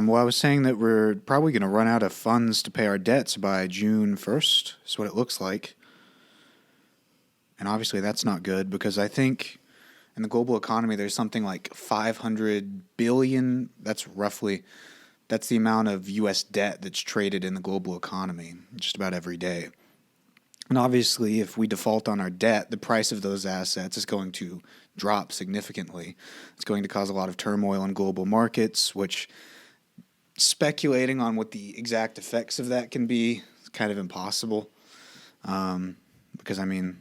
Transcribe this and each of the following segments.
Well, I was saying that we're probably going to run out of funds to pay our debts by June 1st, is what it looks like. And obviously that's not good because I think in the global economy there's something like 500 billion. That's the amount of U.S. debt that's traded in the global economy just about every day. And obviously, if we default on our debt, the price of those assets is going to drop significantly. It's going to cause a lot of turmoil in global markets, which speculating on what the exact effects of that can be is kind of impossible. Because, I mean,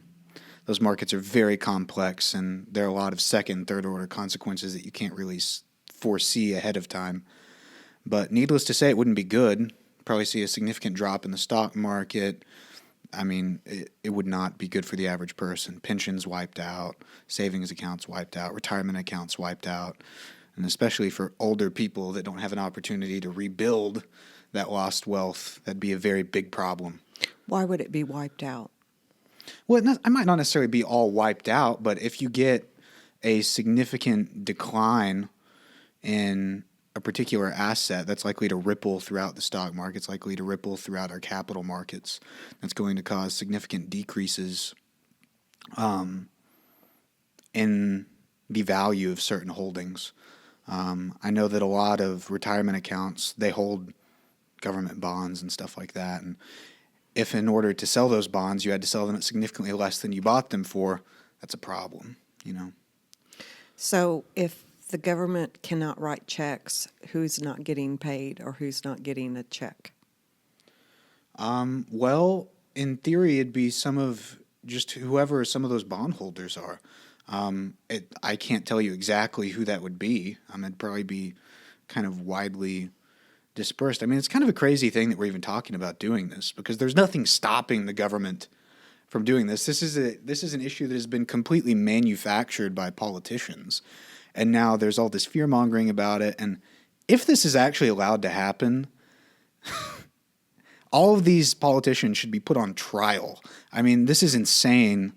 those markets are very complex, and there are a lot of second, third order consequences that you can't really foresee ahead of time. But needless to say, it wouldn't be good. Probably see a significant drop in the stock market. I mean, it would not be good for the average person. Pensions wiped out, savings accounts wiped out, retirement accounts wiped out, and especially for older people that don't have an opportunity to rebuild that lost wealth, that'd be a very big problem. Why would it be wiped out? Well, it might not necessarily be all wiped out, but if you get a significant decline in a particular asset, that's likely to ripple throughout the stock market. It's likely to ripple throughout our capital markets. That's going to cause significant decreases in the value of certain holdings. I know that a lot of retirement accounts, they hold government bonds and stuff like that. And if in order to sell those bonds, you had to sell them at significantly less than you bought them for, that's a problem, you know. So if the government cannot write checks, who's not getting paid or who's not getting a check? Well, in theory, it'd be some of just whoever some of those bondholders are. I can't tell you exactly who that would be. It'd probably be kind of widely dispersed. I mean, it's kind of a crazy thing that we're even talking about doing this because there's nothing stopping the government from doing this. This is an issue that has been completely manufactured by politicians. And now there's all this fear-mongering about it. And if this is actually allowed to happen, all of these politicians should be put on trial. I mean, this is insane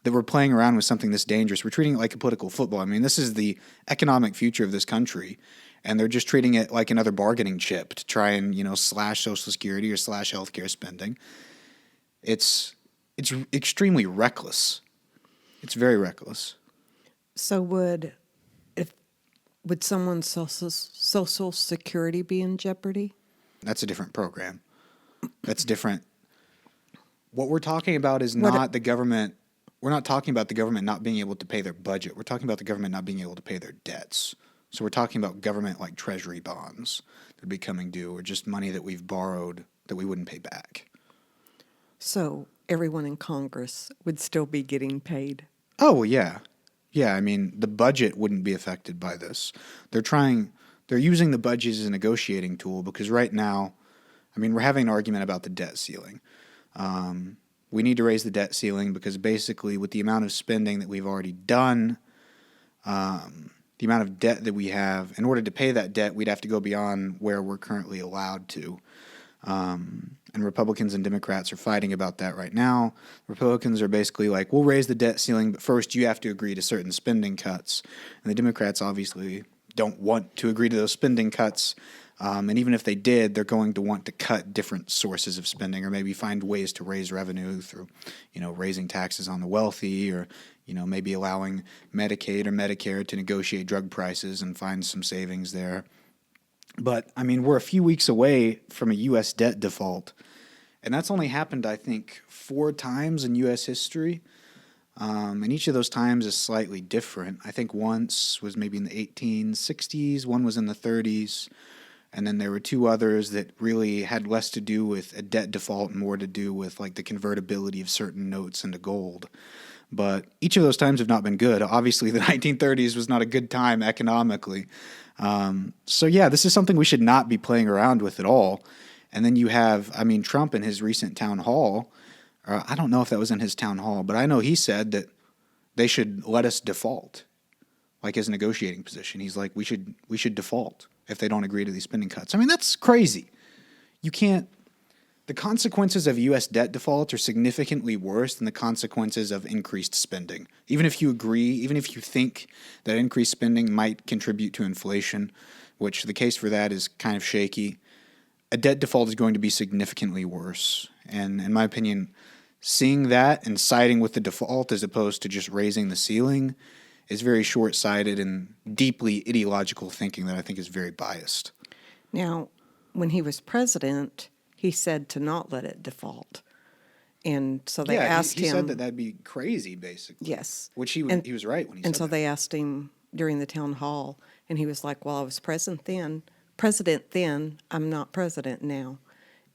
that we're playing around with something this dangerous. We're treating it like a political football. I mean, this is the economic future of this country. And they're just treating it like another bargaining chip to try and, slash Social Security or slash healthcare spending. It's extremely reckless. It's very reckless. So would someone's Social Security be in jeopardy? That's a different program. That's different. What we're talking about is not the government. We're not talking about the government not being able to pay their budget. We're talking about the government not being able to pay their debts. So we're talking about government like treasury bonds that are becoming due or just money that we've borrowed that we wouldn't pay back. So everyone in Congress would still be getting paid? Oh, well, yeah. Yeah, I mean, the budget wouldn't be affected by this. They're using the budget as a negotiating tool because right now, I mean, we're having an argument about the debt ceiling. We need to raise the debt ceiling because basically with the amount of spending that we've already done, the amount of debt that we have, in order to pay that debt, we'd have to go beyond where we're currently allowed to. And Republicans and Democrats are fighting about that right now. Republicans are basically like, we'll raise the debt ceiling, but first you have to agree to certain spending cuts. And the Democrats obviously don't want to agree to those spending cuts. And even if they did, they're going to want to cut different sources of spending or maybe find ways to raise revenue through, raising taxes on the wealthy or, maybe allowing Medicaid or Medicare to negotiate drug prices and find some savings there. But, I mean, we're a few weeks away from a U.S. debt default, and that's only happened, I think, 4 times in U.S. history, and each of those times is slightly different. I think once was maybe in the 1860s, one was in the 30s, and then there were 2 others that really had less to do with a debt default and more to do with, like, the convertibility of certain notes into gold. But each of those times have not been good. Obviously, the 1930s was not a good time economically. So yeah, this is something we should not be playing around with at all. And then you have, Trump in his recent town hall, I don't know if that was in his town hall, but I know he said that they should let us default, like his negotiating position. He's like, we should default if they don't agree to these spending cuts. I mean, that's crazy. You can't. The consequences of U.S. debt default are significantly worse than the consequences of increased spending. Even if you agree, even if you think that increased spending might contribute to inflation, which the case for that is kind of shaky. A debt default is going to be significantly worse. And in my opinion, seeing that and siding with the default as opposed to just raising the ceiling is very short-sighted and deeply ideological thinking that I think is very biased. Now, when he was president, he said to not let it default. And so they asked he him. said that that'd be crazy, basically. Yes. Which he was right when he said that. And so they asked him during the town hall, and he was like, well, I was president then, I'm not president now.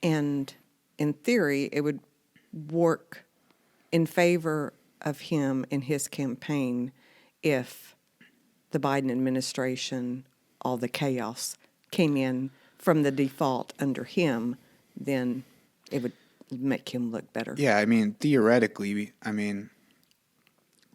And in theory, it would work in favor of him in his campaign if the Biden administration, all the chaos came in from the default under him, then it would make him look better. Yeah, I mean, theoretically,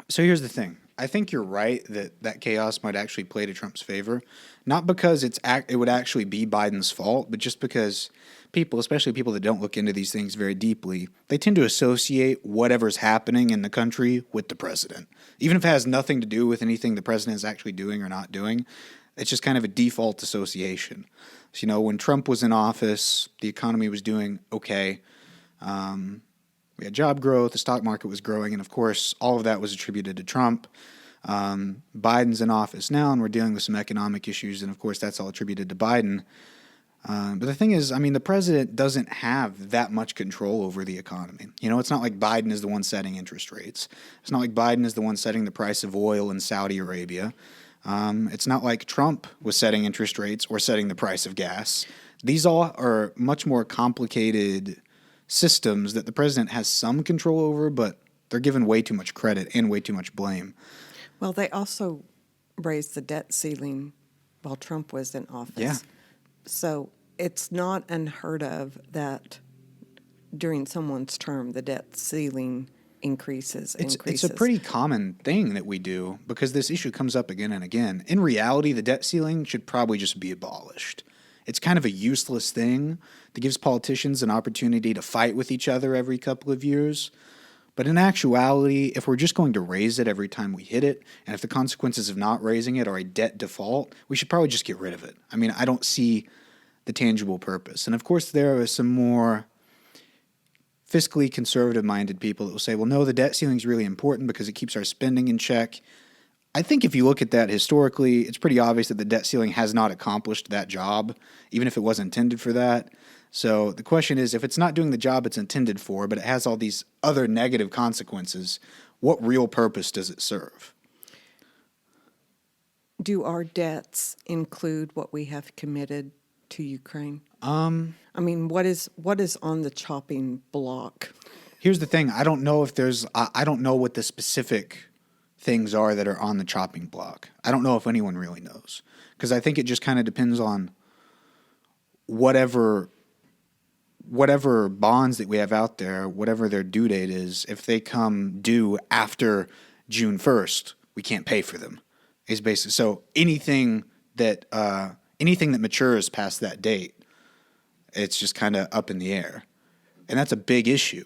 so here's the thing. I think you're right that chaos might actually play to Trump's favor, not because it would actually be Biden's fault, but just because people, especially people that don't look into these things very deeply, they tend to associate whatever's happening in the country with the president. Even if it has nothing to do with anything the president is actually doing or not doing, it's just kind of a default association. So, when Trump was in office, the economy was doing okay. We had job growth, the stock market was growing, and of course, all of that was attributed to Trump. Biden's in office now, and we're dealing with some economic issues, and of course, that's all attributed to Biden. But the thing is, the president doesn't have that much control over the economy. It's not like Biden is the one setting interest rates. It's not like Biden is the one setting the price of oil in Saudi Arabia. It's not like Trump was setting interest rates or setting the price of gas. These all are much more complicated systems that the president has some control over, but they're given way too much credit and way too much blame. Well, they also raised the debt ceiling while Trump was in office. Yeah. So it's not unheard of that during someone's term, the debt ceiling increases. It's a pretty common thing that we do because this issue comes up again and again. In reality, the debt ceiling should probably just be abolished. It's kind of a useless thing that gives politicians an opportunity to fight with each other every couple of years. But in actuality, if we're just going to raise it every time we hit it, and if the consequences of not raising it are a debt default, we should probably just get rid of it. I don't see the tangible purpose. And of course, there are some more fiscally conservative-minded people that will say, well, no, the debt ceiling is really important because it keeps our spending in check. I think if you look at that historically, it's pretty obvious that the debt ceiling has not accomplished that job, even if it was intended for that. So the question is, if it's not doing the job it's intended for, but it has all these other negative consequences, what real purpose does it serve? Do our debts include what we have committed to Ukraine? What is on the chopping block? Here's the thing. I don't know what the specific things are that are on the chopping block. I don't know if anyone really knows, because I think it just kind of depends on whatever bonds that we have out there, whatever their due date is. If they come due after June 1st, we can't pay for them. Is basically so anything that matures past that date, it's just kind of up in the air, and that's a big issue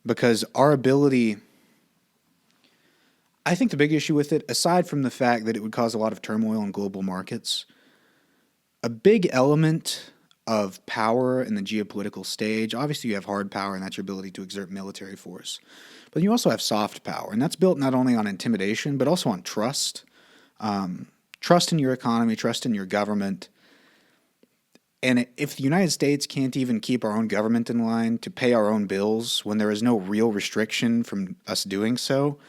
because our ability. I think the big issue with it, aside from the fact that it would cause a lot of turmoil in global markets, a big element of power in the geopolitical stage, obviously you have hard power, and that's your ability to exert military force. But you also have soft power, and that's built not only on intimidation, but also on trust. Trust in your economy, trust in your government. And if the United States can't even keep our own government in line to pay our own bills when there is no real restriction from us doing so,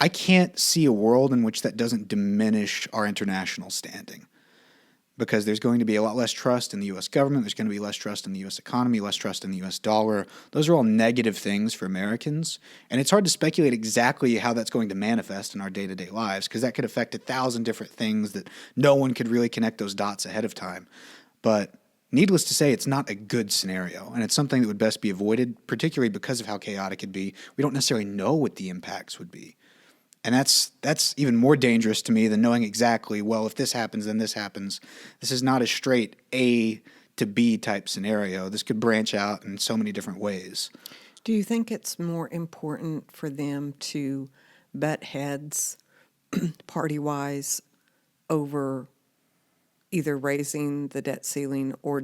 I can't see a world in which that doesn't diminish our international standing, because there's going to be a lot less trust in the U.S. government. There's going to be less trust in the U.S. economy, less trust in the U.S. dollar. Those are all negative things for Americans, and it's hard to speculate exactly how that's going to manifest in our day-to-day lives, because that could affect 1,000 different things that no one could really connect those dots ahead of time. But needless to say, it's not a good scenario, and it's something that would best be avoided, particularly because of how chaotic it'd be. We don't necessarily know what the impacts would be. And that's even more dangerous to me than knowing exactly, well, if this happens, then this happens. This is not a straight A to B type scenario. This could branch out in so many different ways. Do you think it's more important for them to butt heads party-wise over either raising the debt ceiling or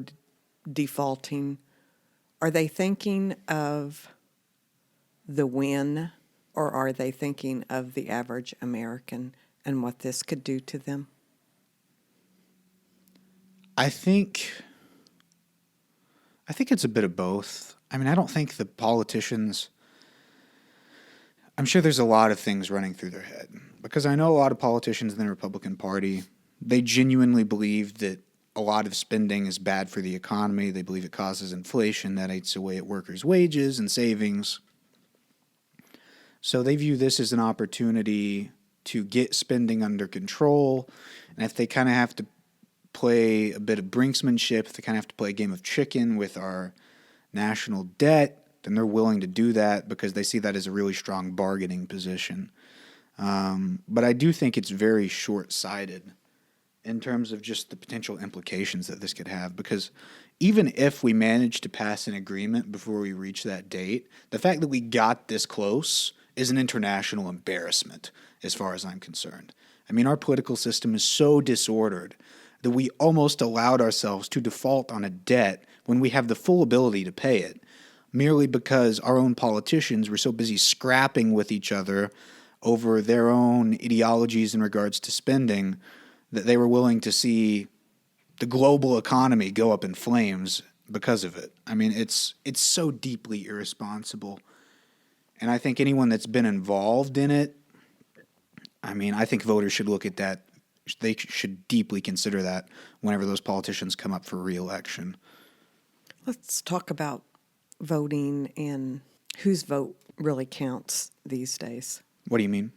defaulting, are they thinking of the win, or are they thinking of the average American and what this could do to them? I think it's a bit of both. I mean, I don't think the politicians, I'm sure there's a lot of things running through their head, because I know a lot of politicians in the Republican Party, they genuinely believe that a lot of spending is bad for the economy. They believe it causes inflation that eats away at workers' wages and savings. So they view this as an opportunity to get spending under control. And if they kind of have to play a bit of brinksmanship, if they kind of have to play a game of chicken with our national debt, then they're willing to do that because they see that as a really strong bargaining position. But I do think it's very short-sighted in terms of just the potential implications that this could have, because even if we manage to pass an agreement before we reach that date, the fact that we got this close is an international embarrassment as far as I'm concerned. I mean, our political system is so disordered that we almost allowed ourselves to default on a debt when we have the full ability to pay it, merely because our own politicians were so busy scrapping with each other over their own ideologies in regards to spending that they were willing to see the global economy go up in flames because of it. I mean, it's so deeply irresponsible. And I think anyone that's been involved in it, I mean, I think voters should look at that. They should deeply consider that whenever those politicians come up for re-election. Let's talk about voting and whose vote really counts these days. What do you mean?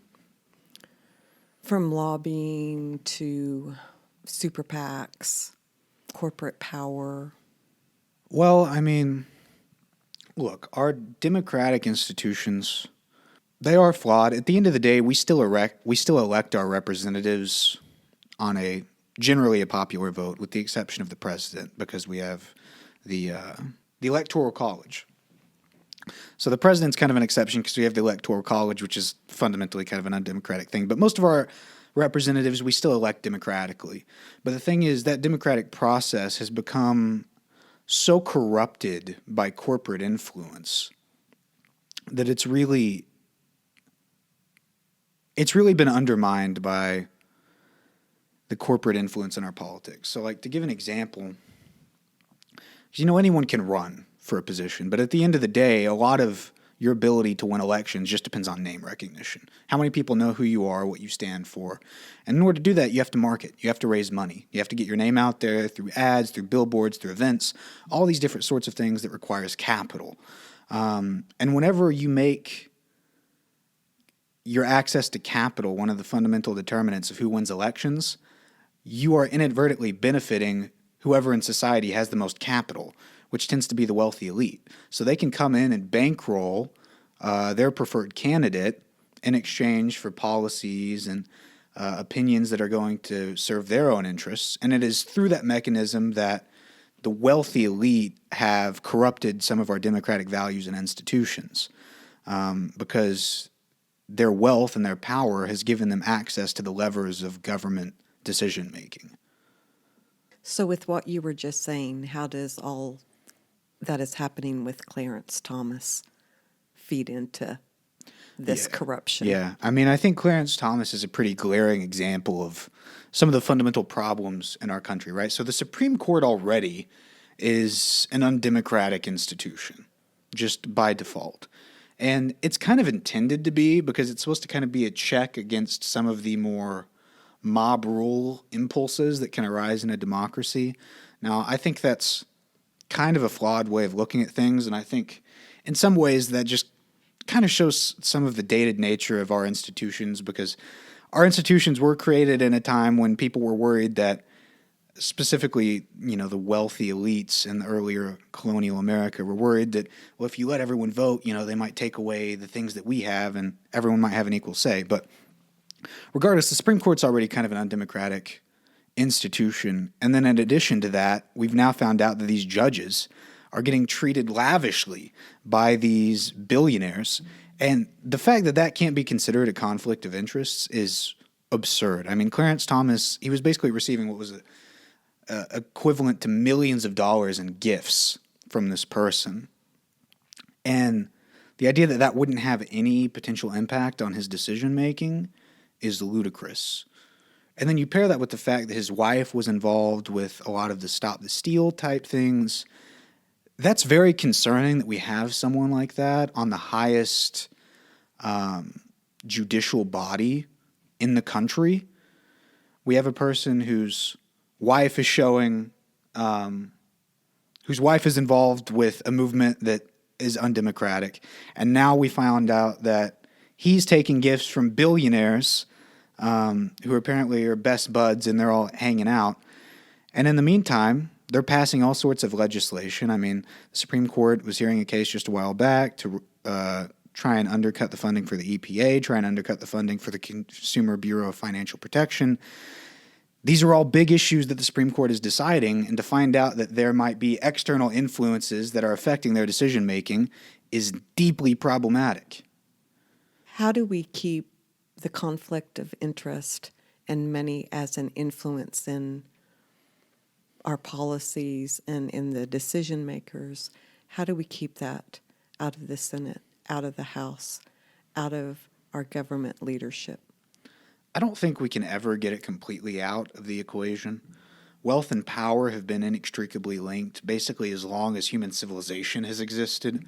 From lobbying to super PACs, corporate power. Well, I mean, look, our democratic institutions, they are flawed. At the end of the day, we still elect our representatives on a generally a popular vote, with the exception of the president, because we have the electoral college. So the president's kind of an exception because we have the electoral college, which is fundamentally kind of an undemocratic thing. But most of our representatives, we still elect democratically. But the thing is, that democratic process has become so corrupted by corporate influence that it's really been undermined by the corporate influence in our politics. So, like, to give an example, anyone can run for a position, but at the end of the day, a lot of your ability to win elections just depends on name recognition. How many people know who you are, what you stand for? And in order to do that, you have to market. You have to raise money. You have to get your name out there through ads, through billboards, through events, all these different sorts of things that requires capital. And whenever you make your access to capital one of the fundamental determinants of who wins elections, you are inadvertently benefiting whoever in society has the most capital, which tends to be the wealthy elite. So they can come in and bankroll their preferred candidate in exchange for policies and opinions that are going to serve their own interests. And it is through that mechanism that the wealthy elite have corrupted some of our democratic values and institutions, because their wealth and their power has given them access to the levers of government decision-making. So with what you were just saying, how does all that is happening with Clarence Thomas feed into this corruption? Yeah. I mean, I think Clarence Thomas is a pretty glaring example of some of the fundamental problems in our country, right? So the Supreme Court already is an undemocratic institution, just by default. And it's kind of intended to be, because it's supposed to kind of be a check against some of the more mob rule impulses that can arise in a democracy. Now, I think that's kind of a flawed way of looking at things, and I think in some ways that just kind of shows some of the dated nature of our institutions, because our institutions were created in a time when people were worried that, specifically, the wealthy elites in the earlier colonial America were worried that, well, if you let everyone vote, they might take away the things that we have and everyone might have an equal say. But regardless, the Supreme Court's already kind of an undemocratic institution. And then in addition to that, we've now found out that these judges are getting treated lavishly by these billionaires. And the fact that that can't be considered a conflict of interests is absurd. I mean, Clarence Thomas, he was basically receiving what was equivalent to millions of dollars in gifts from this person. And the idea that that wouldn't have any potential impact on his decision making is ludicrous. And then you pair that with the fact that his wife was involved with a lot of the Stop the Steal type things. That's very concerning that we have someone like that on the highest judicial body in the country. We have a person whose wife is showing, whose wife is involved with a movement that is undemocratic. And now we found out that he's taking gifts from billionaires who apparently are best buds and they're all hanging out. And in the meantime, they're passing all sorts of legislation. I mean, the Supreme Court was hearing a case just a while back to try and undercut the funding for the EPA, try and undercut the funding for the Consumer Bureau of Financial Protection. These are all big issues that the Supreme Court is deciding, and to find out that there might be external influences that are affecting their decision-making is deeply problematic. How do we keep the conflict of interest and money as an influence in our policies and in the decision makers? How do we keep that out of the Senate, out of the House, out of our government leadership? I don't think we can ever get it completely out of the equation. Wealth and power have been inextricably linked basically as long as human civilization has existed.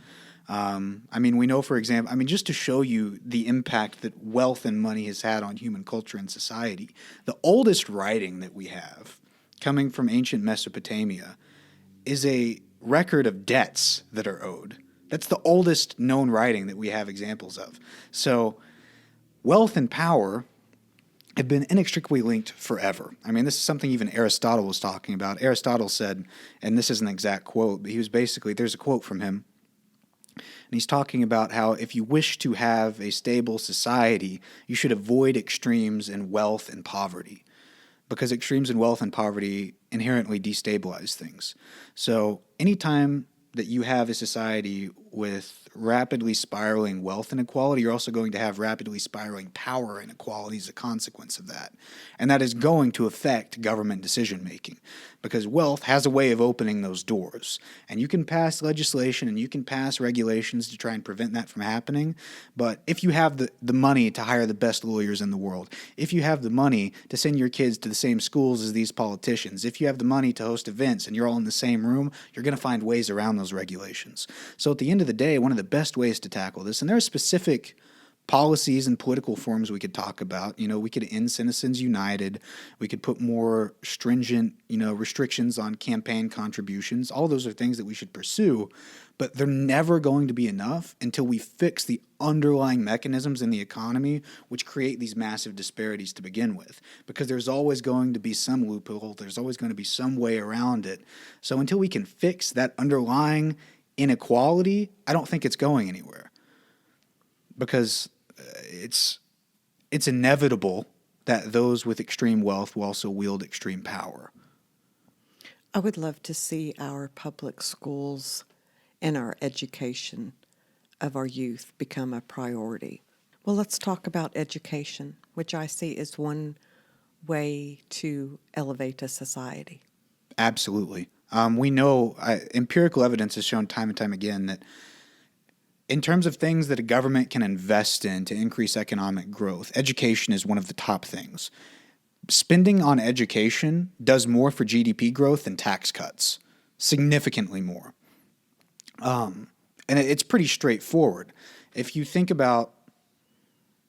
I mean, we know, for example, just to show you the impact that wealth and money has had on human culture and society, the oldest writing that we have, coming from ancient Mesopotamia, is a record of debts that are owed. That's the oldest known writing that we have examples of. So wealth and power have been inextricably linked forever. I mean, this is something even Aristotle was talking about. Aristotle said, and this is an exact quote, but he was basically, there's a quote from him, and he's talking about how if you wish to have a stable society, you should avoid extremes in wealth and poverty, because extremes in wealth and poverty inherently destabilize things. So anytime that you have a society with rapidly spiraling wealth inequality, you're also going to have rapidly spiraling power inequality as a consequence of that. And that is going to affect government decision making, because wealth has a way of opening those doors. And you can pass legislation and you can pass regulations to try and prevent that from happening. But if you have the money to hire the best lawyers in the world, if you have the money to send your kids to the same schools as these politicians, if you have the money to host events and you're all in the same room, you're going to find ways around those regulations. So at the end of the day, one of the best ways to tackle this, and there are specific policies and political forms we could talk about. We could end Citizens United. We could put more stringent, restrictions on campaign contributions. All those are things that we should pursue, but they're never going to be enough until we fix the underlying mechanisms in the economy which create these massive disparities to begin with, because there's always going to be some loophole. There's always going to be some way around it. So until we can fix that underlying inequality, I don't think it's going anywhere, because it's inevitable that those with extreme wealth will also wield extreme power. I would love to see our public schools and our education of our youth become a priority. Well, let's talk about education, which I see as one way to elevate a society. Absolutely. We know empirical evidence has shown time and time again that in terms of things that a government can invest in to increase economic growth, education is one of the top things. Spending on education does more for GDP growth than tax cuts, significantly more. And it's pretty straightforward. If you think about,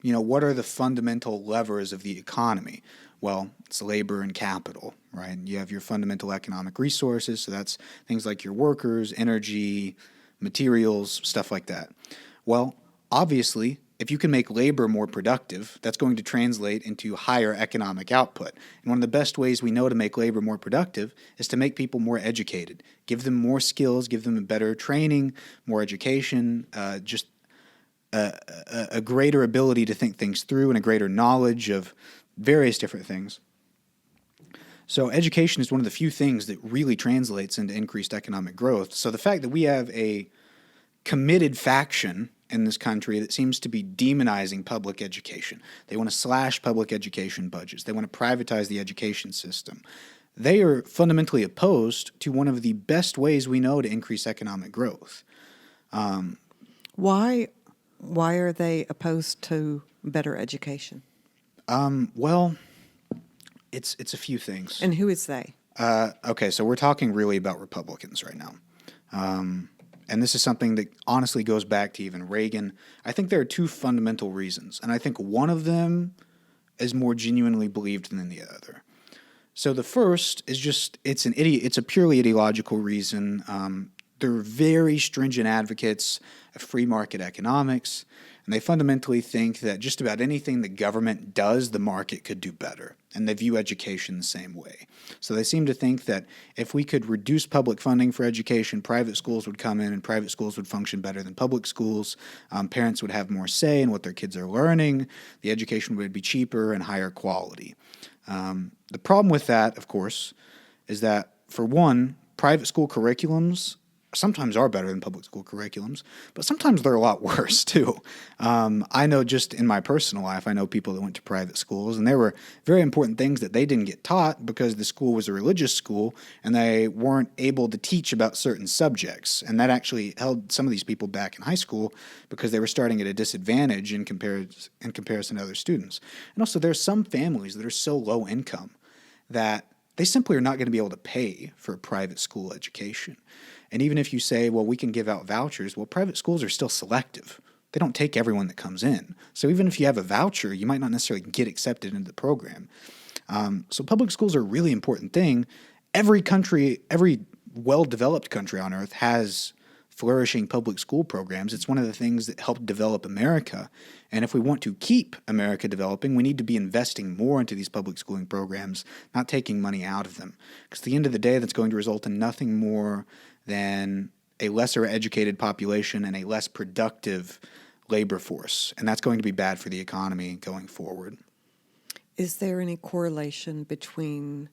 what are the fundamental levers of the economy? Well, it's labor and capital, right? You have your fundamental economic resources, so that's things like your workers, energy, materials, stuff like that. Well, obviously, if you can make labor more productive, that's going to translate into higher economic output. And one of the best ways we know to make labor more productive is to make people more educated, give them more skills, give them better training, more education, just a greater ability to think things through and a greater knowledge of various different things. So education is one of the few things that really translates into increased economic growth. So the fact that we have a committed faction in this country that seems to be demonizing public education. They want to slash public education budgets. They want to privatize the education system. they are fundamentally opposed to one of the best ways we know to increase economic growth. Why are they opposed to better education? Well, it's a few things. And who is they? Okay, so we're talking really about Republicans right now. And this is something that honestly goes back to even Reagan. I think there are two fundamental reasons, and I think one of them is more genuinely believed than the other. So the first is just it's a purely ideological reason. They're very stringent advocates of free market economics, and they fundamentally think that just about anything the government does, the market could do better. And they view education the same way. So they seem to think that if we could reduce public funding for education, private schools would come in and private schools would function better than public schools. Parents would have more say in what their kids are learning. The education would be cheaper and higher quality. The problem with that, of course, is that, for one, private school curriculums sometimes are better than public school curriculums, but sometimes they're a lot worse too. I know just in my personal life, I know people that went to private schools, and there were very important things that they didn't get taught because the school was a religious school and they weren't able to teach about certain subjects. And that actually held some of these people back in high school because they were starting at a disadvantage in comparison to other students. And also, there are some families that are so low income that they simply are not going to be able to pay for a private school education. And even if you say, well, we can give out vouchers, well, private schools are still selective. They don't take everyone that comes in. So even if you have a voucher, you might not necessarily get accepted into the program. So public schools are a really important thing. Every well-developed country on earth has flourishing public school programs. It's one of the things that helped develop America. And if we want to keep America developing, we need to be investing more into these public schooling programs, not taking money out of them. Because at the end of the day, that's going to result in nothing more than a lesser educated population and a less productive labor force. And that's going to be bad for the economy going forward. Is there any correlation between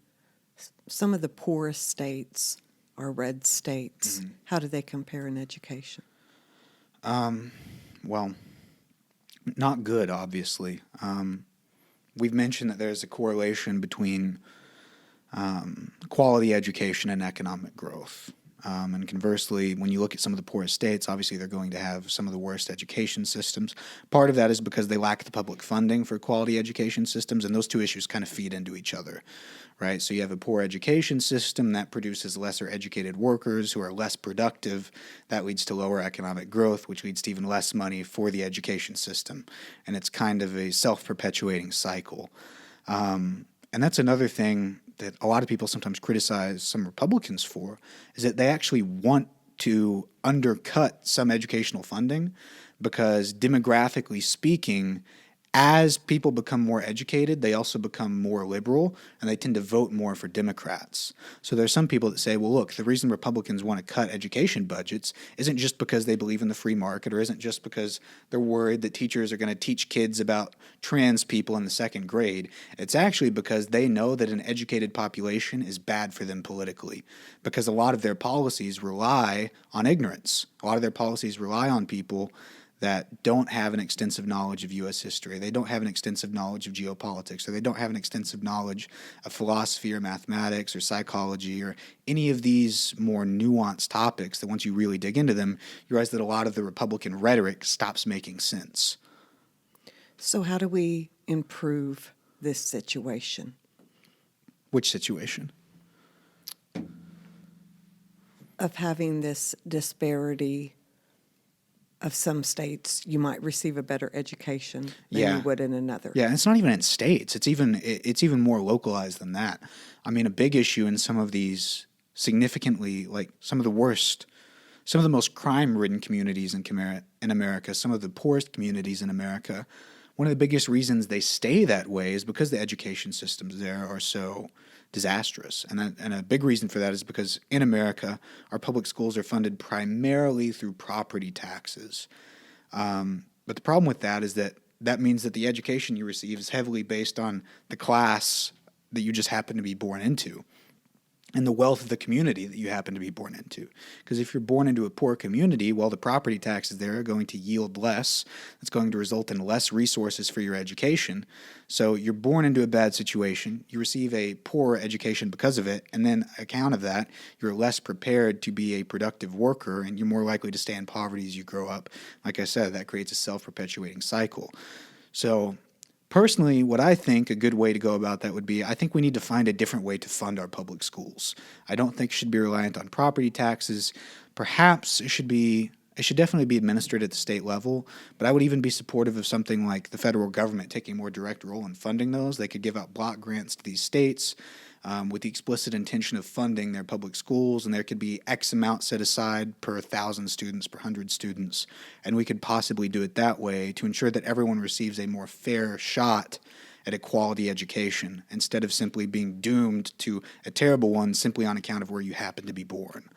some of the poorest states or red states? Mm-hmm. How do they compare in education? Well, not good, obviously. We've mentioned that there's a correlation between quality education and economic growth. And conversely, when you look at some of the poorest states, obviously they're going to have some of the worst education systems. Part of that is because they lack the public funding for quality education systems, and those two issues kind of feed into each other, right? So you have a poor education system that produces lesser educated workers who are less productive. That leads to lower economic growth, which leads to even less money for the education system. And it's kind of a self-perpetuating cycle. And that's another thing that a lot of people sometimes criticize some Republicans for, is that they actually want to undercut some educational funding because demographically speaking, as people become more educated, they also become more liberal, and they tend to vote more for Democrats. So there's some people that say, well, look, the reason Republicans want to cut education budgets isn't just because they believe in the free market, or isn't just because they're worried that teachers are going to teach kids about trans people in the second grade. It's actually because they know that an educated population is bad for them politically, because a lot of their policies rely on ignorance. A lot of their policies rely on people that don't have an extensive knowledge of U.S. history, they don't have an extensive knowledge of geopolitics, or they don't have an extensive knowledge of philosophy or mathematics or psychology or any of these more nuanced topics that once you really dig into them, you realize that a lot of the Republican rhetoric stops making sense. So how do we improve this situation? Which situation? Of having this disparity of some states, you might receive a better education than you would in another. Yeah, and it's not even in states. It's even more localized than that. I mean, a big issue in some of these significantly, like some of the most crime-ridden communities in America, some of the poorest communities in America, one of the biggest reasons they stay that way is because the education systems there are so disastrous. And a big reason for that is because in America, our public schools are funded primarily through property taxes. But the problem with that is that means that the education you receive is heavily based on the class that you just happen to be born into. and the wealth of the community that you happen to be born into. Because if you're born into a poor community, well, the property taxes there are going to yield less. It's going to result in less resources for your education. So you're born into a bad situation. You receive a poor education because of it. And then, on account of that, you're less prepared to be a productive worker, and you're more likely to stay in poverty as you grow up. Like I said, that creates a self-perpetuating cycle. So personally, what I think a good way to go about that would be, I think we need to find a different way to fund our public schools. I don't think it should be reliant on property taxes. Perhaps it should definitely be administered at the state level, but I would even be supportive of something like the federal government taking a more direct role in funding those. They could give out block grants to these states with the explicit intention of funding their public schools, and there could be X amount set aside per 1,000 students, per 100 students, and we could possibly do it that way to ensure that everyone receives a more fair shot at a quality education instead of simply being doomed to a terrible one simply on account of where you happen to be born.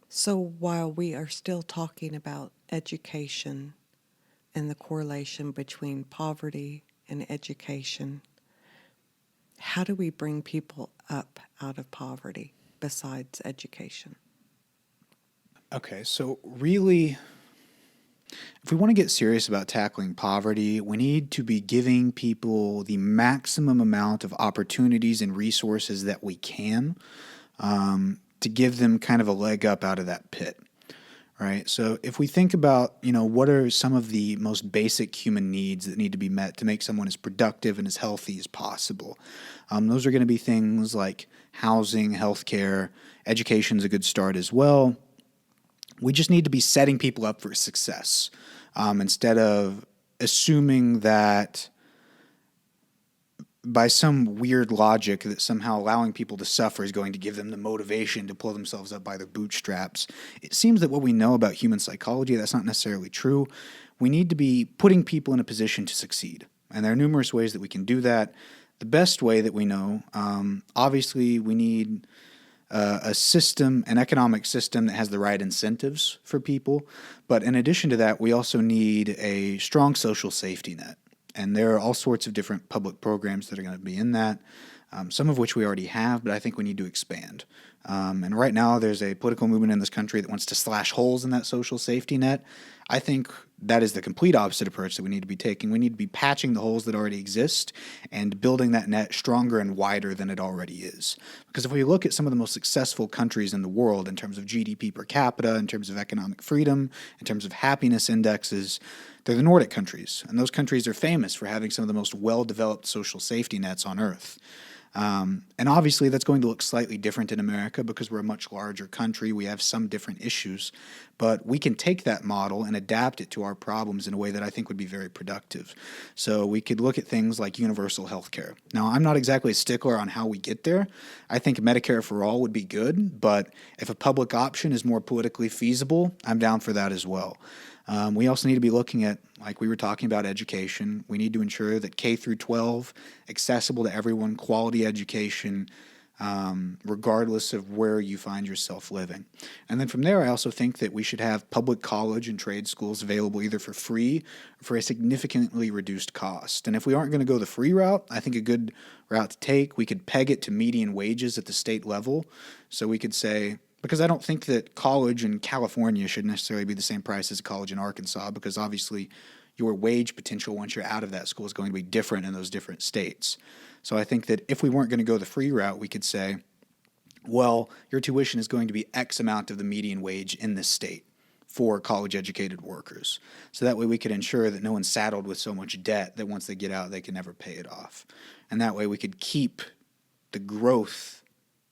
So while we are still talking about education and the correlation between poverty and education, how do we bring people up out of poverty besides education? Okay, so really, if we want to get serious about tackling poverty, we need to be giving people the maximum amount of opportunities and resources that we can to give them kind of a leg up out of that pit. Right. So if we think about, what are some of the most basic human needs that need to be met to make someone as productive and as healthy as possible, those are going to be things like housing, healthcare, education is a good start as well. We just need to be setting people up for success instead of assuming that by some weird logic that somehow allowing people to suffer is going to give them the motivation to pull themselves up by their bootstraps. It seems that what we know about human psychology, that's not necessarily true. We need to be putting people in a position to succeed. And there are numerous ways that we can do that. The best way that we know, obviously we need a system, an economic system that has the right incentives for people. But in addition to that, we also need a strong social safety net. And there are all sorts of different public programs that are going to be in that, some of which we already have, but I think we need to expand. And right now there's a political movement in this country that wants to slash holes in that social safety net. I think that is the complete opposite approach that we need to be taking. We need to be patching the holes that already exist and building that net stronger and wider than it already is. Because if we look at some of the most successful countries in the world in terms of GDP per capita, in terms of economic freedom, in terms of happiness indexes, they're the Nordic countries. And those countries are famous for having some of the most well-developed social safety nets on Earth. And obviously that's going to look slightly different in America because we're a much larger country. We have some different issues, but we can take that model and adapt it to our problems in a way that I think would be very productive. So we could look at things like universal health care. Now, I'm not exactly a stickler on how we get there. I think Medicare for all would be good, but if a public option is more politically feasible, I'm down for that as well. We also need to be looking at, like we were talking about, education. We need to ensure that K through 12, accessible to everyone, quality education, regardless of where you find yourself living. And then from there, I also think that we should have public college and trade schools available either for free or for a significantly reduced cost. And if we aren't going to go the free route, I think a good route to take, we could peg it to median wages at the state level. So we could say, because I don't think that college in California should necessarily be the same price as a college in Arkansas, because obviously your wage potential once you're out of that school is going to be different in those different states. So I think that if we weren't going to go the free route, we could say, well, your tuition is going to be X amount of the median wage in this state for college-educated workers. So that way we could ensure that no one's saddled with so much debt that once they get out, they can never pay it off. And that way we could keep the growth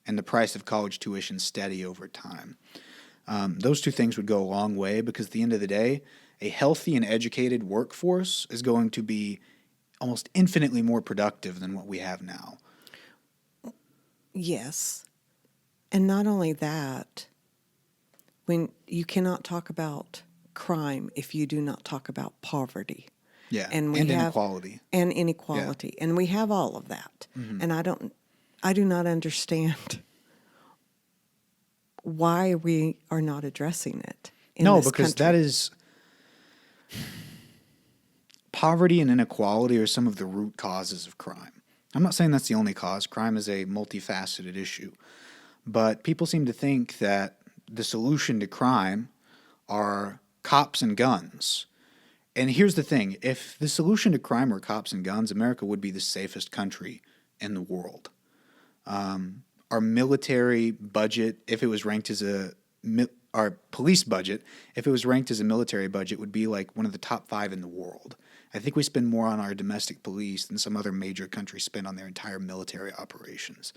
and the price of college tuition steady over time. Those two things would go a long way because at the end of the day, a healthy and educated workforce is going to be almost infinitely more productive than what we have now. Yes. And not only that, when you cannot talk about crime if you do not talk about poverty. Yeah, and inequality. And inequality. Yeah. And we have all of that. Mm-hmm. And I do not understand why we are not addressing it in this because country. that is... Poverty and inequality are some of the root causes of crime. I'm not saying that's the only cause. Crime is a multifaceted issue. But people seem to think that the solution to crime are cops and guns. And here's the thing, if the solution to crime were cops and guns, America would be the safest country in the world. Our military budget, if it was ranked as our police budget, if it was ranked as a military budget, would be like one of the top 5 in the world. I think we spend more on our domestic police than some other major countries spend on their entire military operations.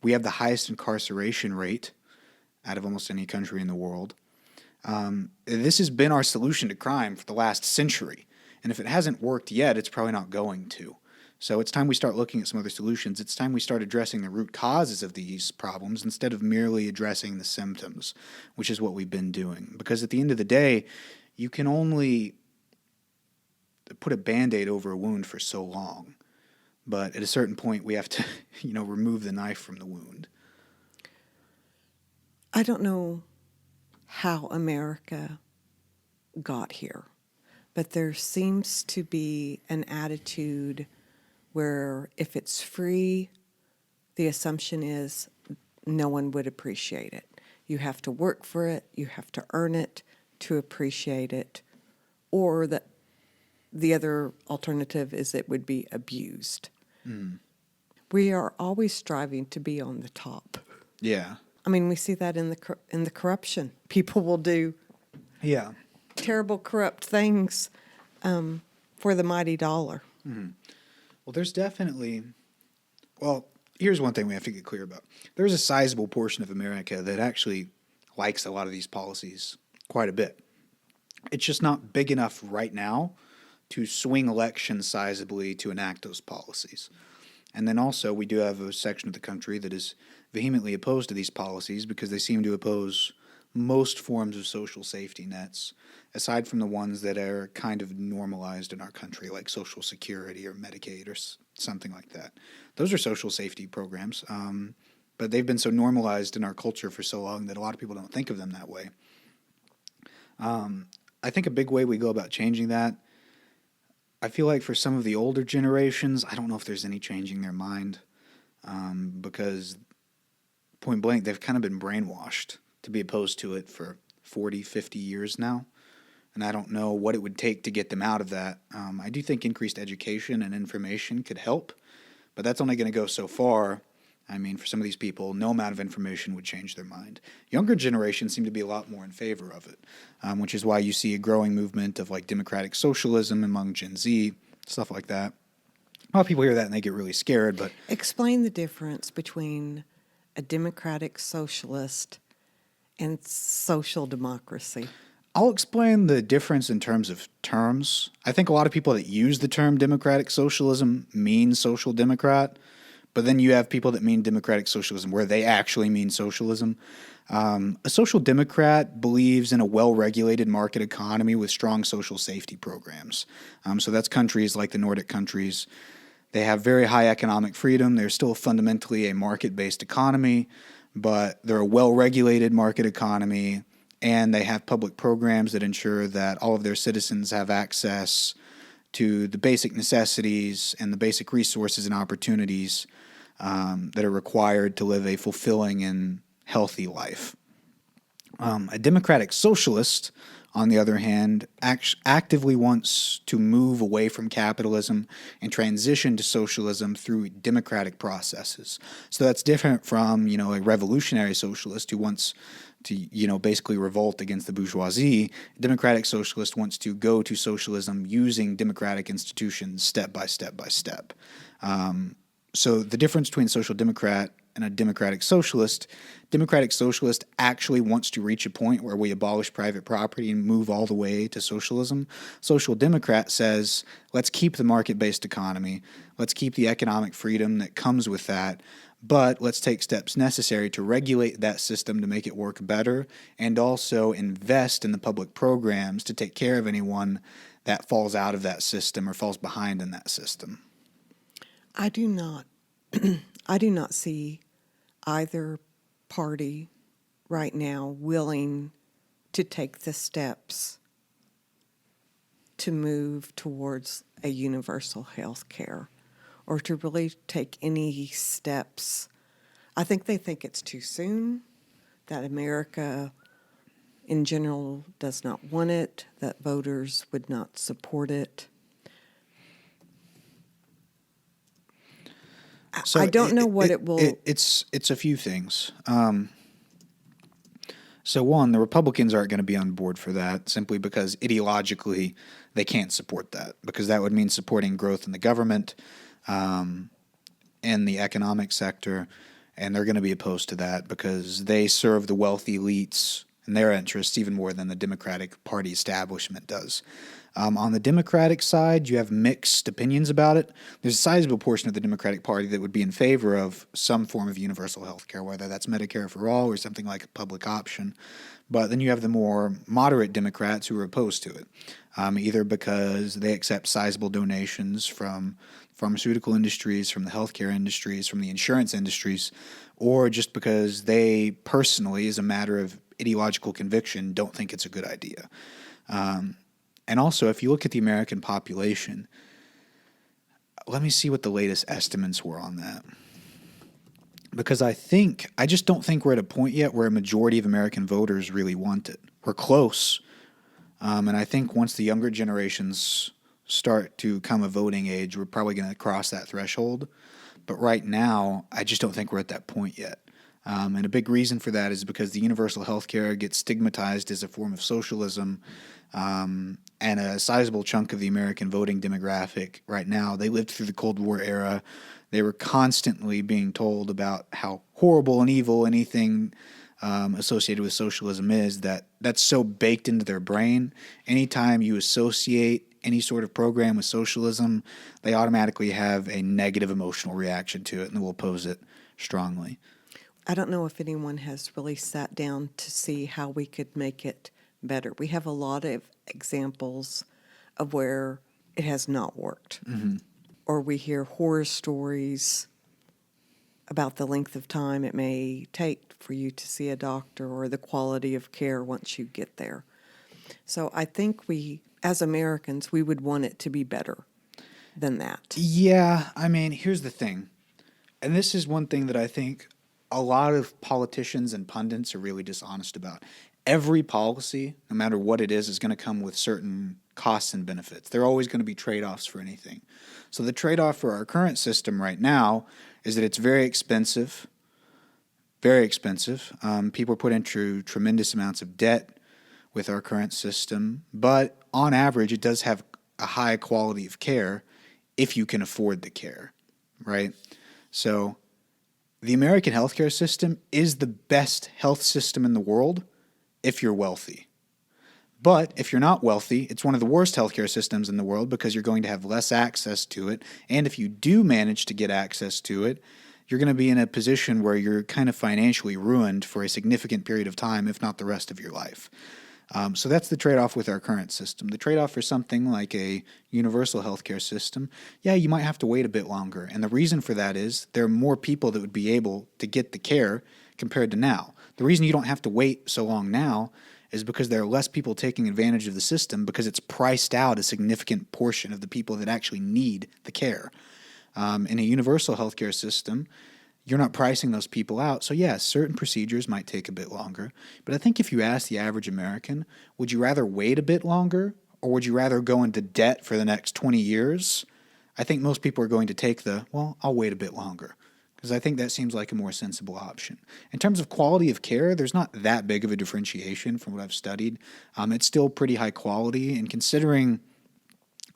We have the highest incarceration rate out of almost any country in the world. This has been our solution to crime for the last century. And if it hasn't worked yet, it's probably not going to. So it's time we start looking at some other solutions. It's time we start addressing the root causes of these problems instead of merely addressing the symptoms, which is what we've been doing. Because at the end of the day, you can only put a Band-Aid over a wound for so long. But at a certain point, we have to, remove the knife from the wound. I don't know how America got here, but there seems to be an attitude where if it's free, the assumption is no one would appreciate it. You have to work for it, you have to earn it to appreciate it, or that the other alternative is it would be abused. We are always striving to be on the top. Yeah. I mean, we see that in the corruption. People will do terrible, corrupt things for the mighty dollar. Well, there's definitely, here's one thing we have to get clear about. There's a sizable portion of America that actually likes a lot of these policies quite a bit. It's just not big enough right now to swing elections sizably to enact those policies. And then also we do have a section of the country that is vehemently opposed to these policies because they seem to oppose most forms of social safety nets, aside from the ones that are kind of normalized in our country, like Social Security or Medicaid or something like that. Those are social safety programs, but they've been so normalized in our culture for so long that a lot of people don't think of them that way. I think a big way we go about changing that, I feel like for some of the older generations, I don't know if there's any changing their mind, because point blank, they've kind of been brainwashed to be opposed to it for 40, 50 years now. And I don't know what it would take to get them out of that. I do think increased education and information could help, but that's only going to go so far. I mean, for some of these people, no amount of information would change their mind. Younger generations seem to be a lot more in favor of it, which is why you see a growing movement of like democratic socialism among Gen Z, stuff like that. A lot of people hear that and they get really scared, but... Explain the difference between a democratic socialist and social democracy. I'll explain the difference in terms of terms. I think a lot of people that use the term democratic socialism mean social democrat, but then you have people that mean democratic socialism where they actually mean socialism. A social democrat believes in a well-regulated market economy with strong social safety programs. So that's countries like the Nordic countries. They have very high economic freedom. They're still fundamentally a market-based economy, but they're a well-regulated market economy, and they have public programs that ensure that all of their citizens have access to the basic necessities and the basic resources and opportunities that are required to live a fulfilling and healthy life. A democratic socialist, on the other hand, actively wants to move away from capitalism and transition to socialism through democratic processes. So that's different from, a revolutionary socialist who wants to, basically revolt against the bourgeoisie. A democratic socialist wants to go to socialism using democratic institutions step by step by step. So the difference between a social democrat and a democratic socialist actually wants to reach a point where we abolish private property and move all the way to socialism. Social democrat says, let's keep the market-based economy, let's keep the economic freedom that comes with that, but let's take steps necessary to regulate that system to make it work better and also invest in the public programs to take care of anyone that falls out of that system or falls behind in that system. I do not see either party right now willing to take the steps to move towards a universal health care or to really take any steps. I think they think it's too soon, that America in general does not want it, that voters would not support it. So I don't know what it will. It's a few things. So one, the Republicans aren't going to be on board for that simply because ideologically they can't support that, because that would mean supporting growth in the government and the economic sector, and they're going to be opposed to that because they serve the wealthy elites and their interests even more than the Democratic Party establishment does. On the Democratic side, you have mixed opinions about it. There's a sizable portion of the Democratic Party that would be in favor of some form of universal health care, whether that's Medicare for all or something like a public option. But then you have the more moderate Democrats who are opposed to it, either because they accept sizable donations from pharmaceutical industries, from the healthcare industries, from the insurance industries, or just because they personally, as a matter of ideological conviction, don't think it's a good idea. And also, if you look at the American population, let me see what the latest estimates were on that. Because I just don't think we're at a point yet where a majority of American voters really want it. We're close. And I think once the younger generations start to come of voting age, we're probably going to cross that threshold. But right now, I just don't think we're at that point yet. And a big reason for that is because the universal health care gets stigmatized as a form of socialism. And a sizable chunk of the American voting demographic right now, they lived through the Cold War era. They were constantly being told about how horrible and evil anything associated with socialism is, that's so baked into their brain. Anytime you associate any sort of program with socialism, they automatically have a negative emotional reaction to it and will oppose it strongly. I don't know if anyone has really sat down to see how we could make it better. We have a lot of examples of where it has not worked. Mm-hmm. Or we hear horror stories about the length of time it may take for you to see a doctor or the quality of care once you get there. So I think we, as Americans, we would want it to be better than that. Yeah, I mean, here's the thing. And this is one thing that I think a lot of politicians and pundits are really dishonest about. Every policy, no matter what it is going to come with certain costs and benefits. There are always going to be trade-offs for anything. So the trade-off for our current system right now is that it's very expensive, very expensive. People put into tremendous amounts of debt with our current system, but on average, it does have a high quality of care if you can afford the care, right? So the American healthcare system is the best health system in the world if you're wealthy. But if you're not wealthy, it's one of the worst healthcare systems in the world because you're going to have less access to it. And if you do manage to get access to it, you're going to be in a position where you're kind of financially ruined for a significant period of time, if not the rest of your life. So that's the trade-off with our current system. The trade-off for something like a universal healthcare system, yeah, you might have to wait a bit longer. And the reason for that is there are more people that would be able to get the care compared to now. The reason you don't have to wait so long now is because there are less people taking advantage of the system because it's priced out a significant portion of the people that actually need the care. In a universal healthcare system, you're not pricing those people out. So yes, certain procedures might take a bit longer. But I think if you ask the average American, would you rather wait a bit longer or would you rather go into debt for the next 20 years? I think most people are going to take I'll wait a bit longer, because I think that seems like a more sensible option. In terms of quality of care, there's not that big of a differentiation from what I've studied. It's still pretty high quality, and considering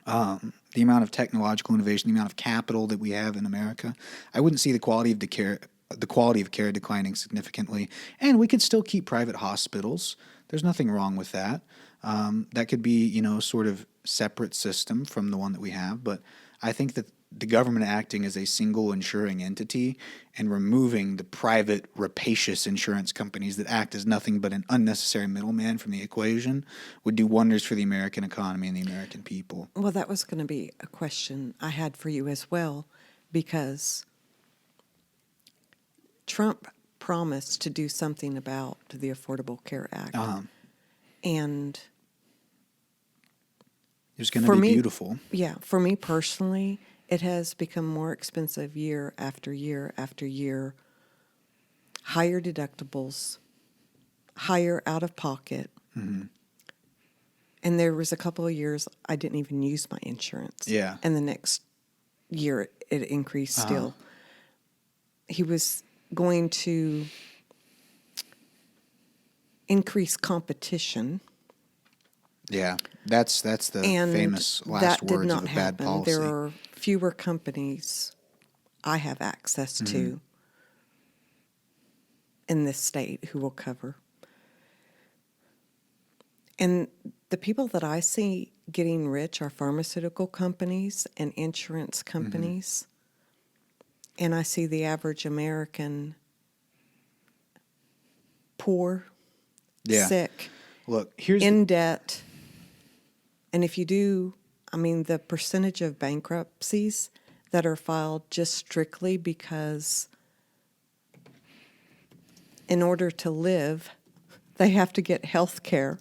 the amount of technological innovation, the amount of capital that we have in America, I wouldn't see the quality of care declining significantly. And we could still keep private hospitals. There's nothing wrong with that. That could be, sort of separate system from the one that we have. But I think that the government acting as a single insuring entity and removing the private rapacious insurance companies that act as nothing but an unnecessary middleman from the equation would do wonders for the American economy and the American people. Well, that was going to be a question I had for you as well, because Trump promised to do something about the Affordable Care Act. And it was going to be beautiful. Yeah, for me personally, It has become more expensive year after year after year. Higher deductibles, higher out of pocket. Mm-hmm. And there was a couple of years I didn't even use my insurance. Yeah. And the next year it increased still. He was going to increase competition. Yeah, that's the And famous last that did words not of a bad happen. policy. There are fewer companies I have access to in this state who will cover. And the people that I see getting rich are pharmaceutical companies and insurance companies. And I see the average American poor, Yeah. sick, Look, here's in debt. And if you do, I mean, the percentage of bankruptcies that are filed just strictly because in order to live, they have to get health care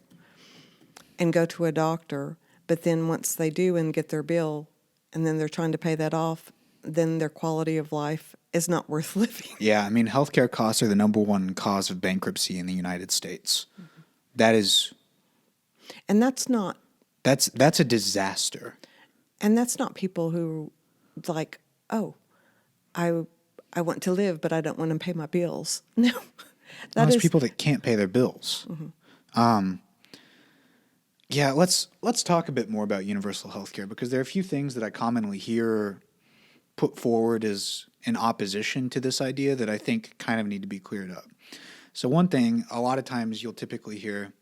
and go to a doctor. But then once they do and get their bill, and then they're trying to pay that off, then their quality of life is not worth living. Yeah, I mean, healthcare costs are the number one cause of bankruptcy in the United States. That is, And that's not that's a disaster. people who like, oh, I want to live, but I don't want to pay my bills. No, that Those is people that can't pay their bills. Yeah, let's talk a bit more about universal healthcare because there are a few things that I commonly hear put forward as in opposition to this idea that I think kind of need to be cleared up. So one thing, a lot of times you'll typically hear,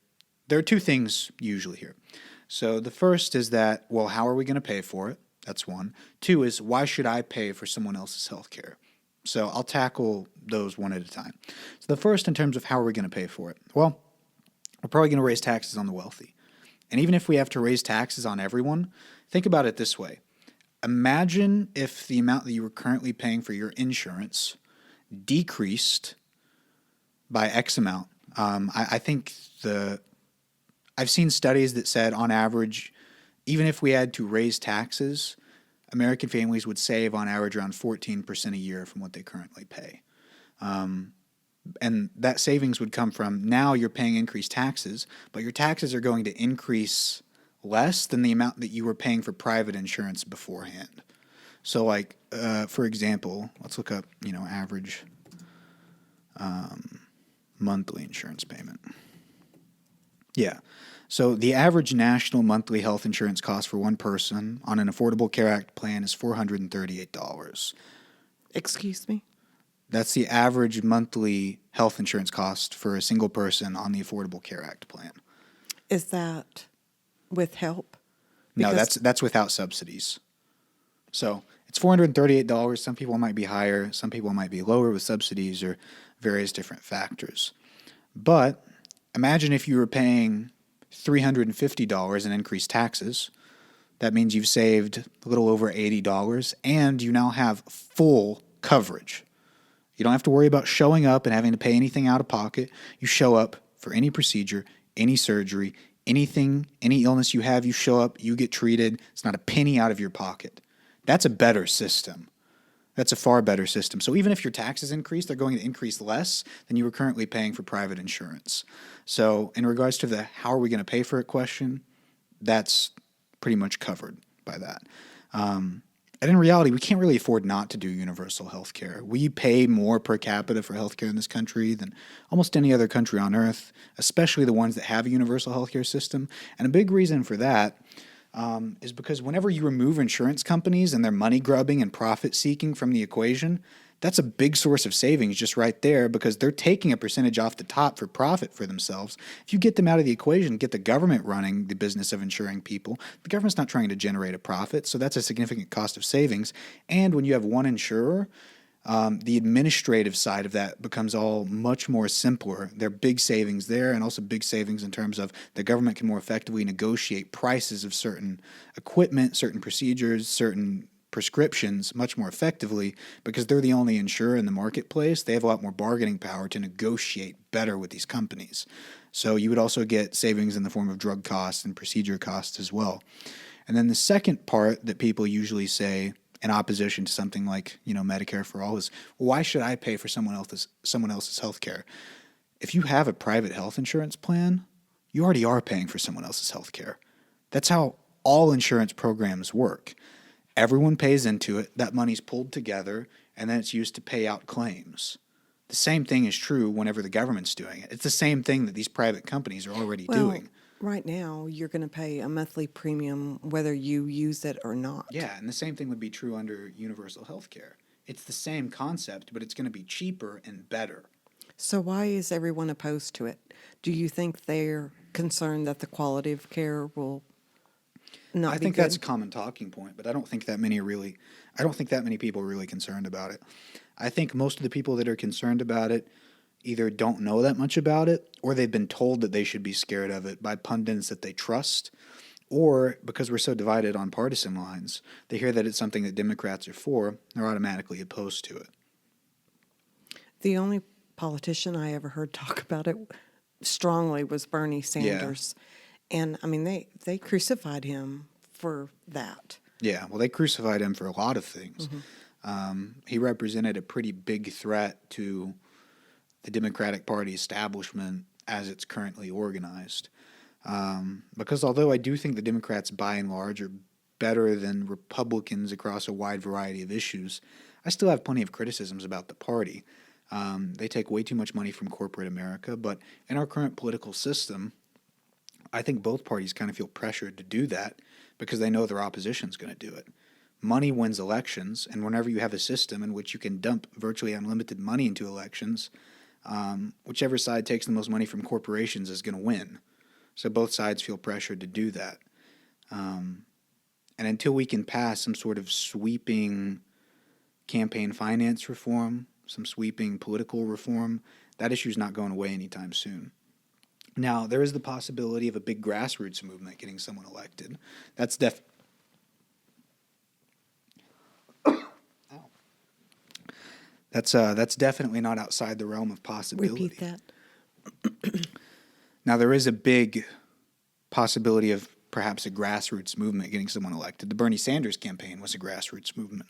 there are two things you usually hear. So the first is that, well, how are we going to pay for it? That's one. Two is, why should I pay for someone else's health care? So I'll tackle those one at a time. So the first, in terms of how are we going to pay for it? Well, we're probably going to raise taxes on the wealthy. And even if we have to raise taxes on everyone, think about it this way. Imagine if the amount that you were currently paying for your insurance decreased by X amount. I think I've seen studies that said on average, even if we had to raise taxes, American families would save on average around 14% a year from what they currently pay. And that savings would come from now you're paying increased taxes, but your taxes are going to increase less than the amount that you were paying for private insurance beforehand. So like, for example, let's look up, average monthly insurance payment. Yeah. So the average national monthly health insurance cost for one person on an Affordable Care Act plan is $438. Excuse me? That's the average monthly health insurance cost for a single person on the Affordable Care Act plan. Is that with help? No, Because- that's without subsidies. So it's $438. Some people might be higher. Some people might be lower with subsidies or various different factors. But imagine if you were paying $350 in increased taxes. That means you've saved a little over $80, and you now have full coverage. You don't have to worry about showing up and having to pay anything out of pocket. You show up for any procedure, any surgery, anything, any illness you have, you show up, you get treated. It's not a penny out of your pocket. That's a better system. That's a far better system. So even if your taxes increase, they're going to increase less than you were currently paying for private insurance. So in regards to the how are we going to pay for it question, that's pretty much covered by that. And in reality, we can't really afford not to do universal health care. We pay more per capita for health care in this country than almost any other country on earth, especially the ones that have a universal health care system. And a big reason for that is because whenever you remove insurance companies and their money grubbing and profit seeking from the equation, that's a big source of savings just right there because they're taking a percentage off the top for profit for themselves. If you get them out of the equation, get the government running the business of insuring people, the government's not trying to generate a profit, so that's a significant cost of savings. And when you have one insurer, the administrative side of that becomes all much more simpler. There are big savings there and also big savings in terms of the government can more effectively negotiate prices of certain equipment, certain procedures, certain prescriptions much more effectively because they're the only insurer in the marketplace. They have a lot more bargaining power to negotiate better with these companies. So you would also get savings in the form of drug costs and procedure costs as well. And then the second part that people usually say in opposition to something like, Medicare for all is, why should I pay for someone else's health care? If you have a private health insurance plan, you already are paying for someone else's health care. That's how all insurance programs work. Everyone pays into it, that money's pulled together, and then it's used to pay out claims. The same thing is true whenever the government's doing it. It's the same thing that these private companies are already doing. Right now, you're going to pay a monthly premium whether you use it or not. Yeah, and the same thing would be true under universal health care. It's the same concept, but it's going to be cheaper and better. So why is everyone opposed to it? Do you think they're concerned that the quality of care will not I be think good? that's a common talking point, but I don't think that many people are really concerned about it. I think most of the people that are concerned about it either don't know that much about it, or they've been told that they should be scared of it by pundits that they trust, or because we're so divided on partisan lines, they hear that it's something that Democrats are for, they're automatically opposed to it. The only politician I ever heard talk about it strongly was Bernie Sanders. And I mean, they crucified him for that. Yeah, well, they crucified him for a lot of things. He represented a pretty big threat to the Democratic Party establishment as it's currently organized. Because although I do think the Democrats, by and large, are better than Republicans across a wide variety of issues, I still have plenty of criticisms about the party. They take way too much money from corporate America, but in our current political system, I think both parties kind of feel pressured to do that because they know their opposition's going to do it. Money wins elections, and whenever you have a system in which you can dump virtually unlimited money into elections, whichever side takes the most money from corporations is going to win. So both sides feel pressured to do that. And until we can pass some sort of sweeping campaign finance reform, some sweeping political reform, that issue's not going away anytime soon. Now, there is the possibility of a big grassroots movement getting someone elected. That's That's definitely not outside the realm of possibility. Repeat that. Now, there is a big possibility of perhaps a grassroots movement getting someone elected. The Bernie Sanders campaign was a grassroots movement.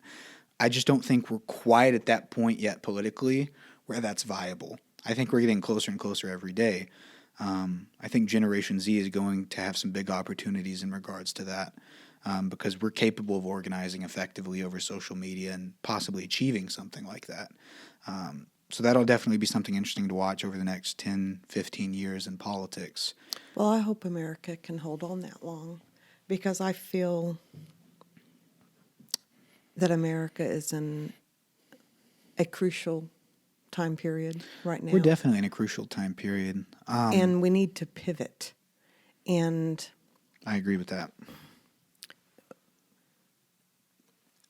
I just don't think we're quite at that point yet politically where that's viable. I think we're getting closer and closer every day. I think Generation Z is going to have some big opportunities in regards to that because we're capable of organizing effectively over social media and possibly achieving something like that. So that'll definitely be something interesting to watch over the next 10, 15 years in politics. Well, I hope America can hold on that long because I feel that America is in a crucial time period right now. We're definitely in a crucial time period. And we need to pivot. And I agree with that.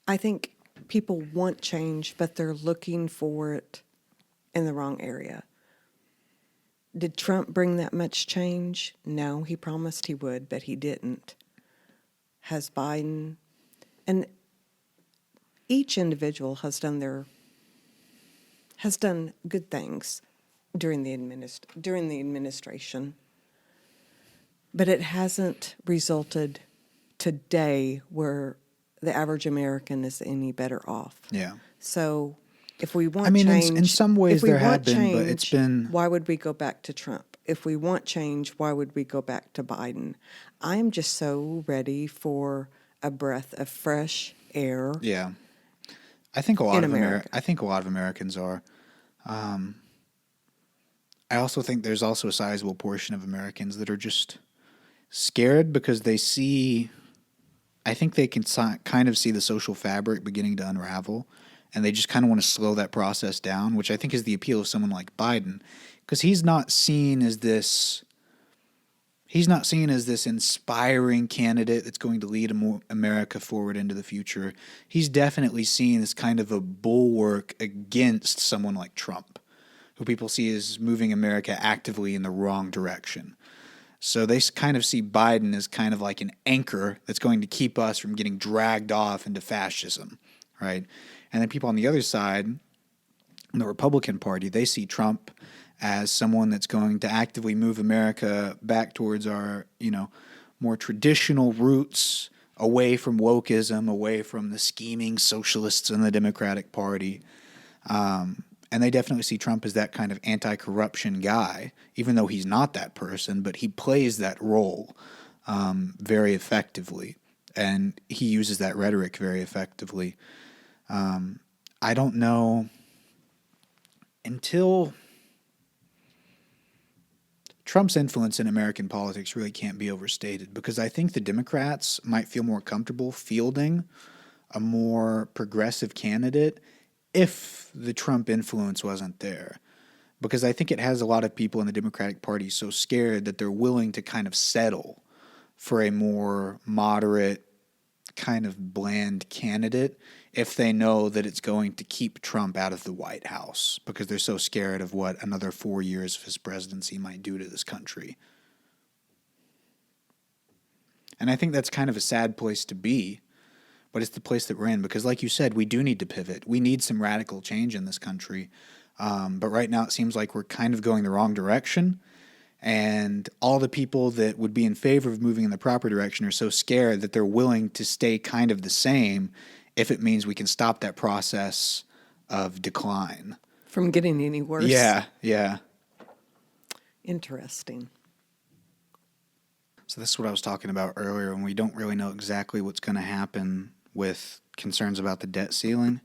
I think people want change, but they're looking for it in the wrong area. Did Trump bring that much change? No, he promised he would, but he didn't. Has Biden? And each individual has done good things during the administration, but it hasn't resulted today where the average American is any better off. Yeah. So if we want change, in some ways there have been, but it's been. Why would we go back to Trump? If we want change, why would we go back to Biden? I am just so ready for a breath of fresh air. Yeah. I think a lot of America. I think a lot of Americans are. I also think there's also a sizable portion of Americans that are just scared because they see. I think they can kind of see the social fabric beginning to unravel, and they just kind of want to slow that process down, which I think is the appeal of someone like Biden, because he's not seen as this inspiring candidate that's going to lead America forward into the future. He's definitely seen as kind of a bulwark against someone like Trump, who people see as moving America actively in the wrong direction. So they kind of see Biden as kind of like an anchor that's going to keep us from getting dragged off into fascism, right? And then people on the other side, in the Republican Party, they see Trump as someone that's going to actively move America back towards our, more traditional roots away from wokeism, away from the scheming socialists in the Democratic Party. And they definitely see Trump as that kind of anti-corruption guy, even though he's not that person, but he plays that role very effectively. And he uses that rhetoric very effectively. I don't know until Trump's influence in American politics really can't be overstated, because I think the Democrats might feel more comfortable fielding a more progressive candidate if the Trump influence wasn't there. Because I think it has a lot of people in the Democratic Party so scared that they're willing to kind of settle for a more moderate, kind of bland candidate if they know that it's going to keep Trump out of the White House, because they're so scared of what another 4 years of his presidency might do to this country. And I think that's kind of a sad place to be, but it's the place that we're in, because like you said, we do need to pivot. We need some radical change in this country. But right now it seems like we're kind of going the wrong direction. And all the people that would be in favor of moving in the proper direction are so scared that they're willing to stay kind of the same if it means we can stop that process of decline. From getting any worse. Yeah, yeah. Interesting. So this is what I was talking about earlier, when we don't really know exactly what's going to happen with concerns about the debt ceiling.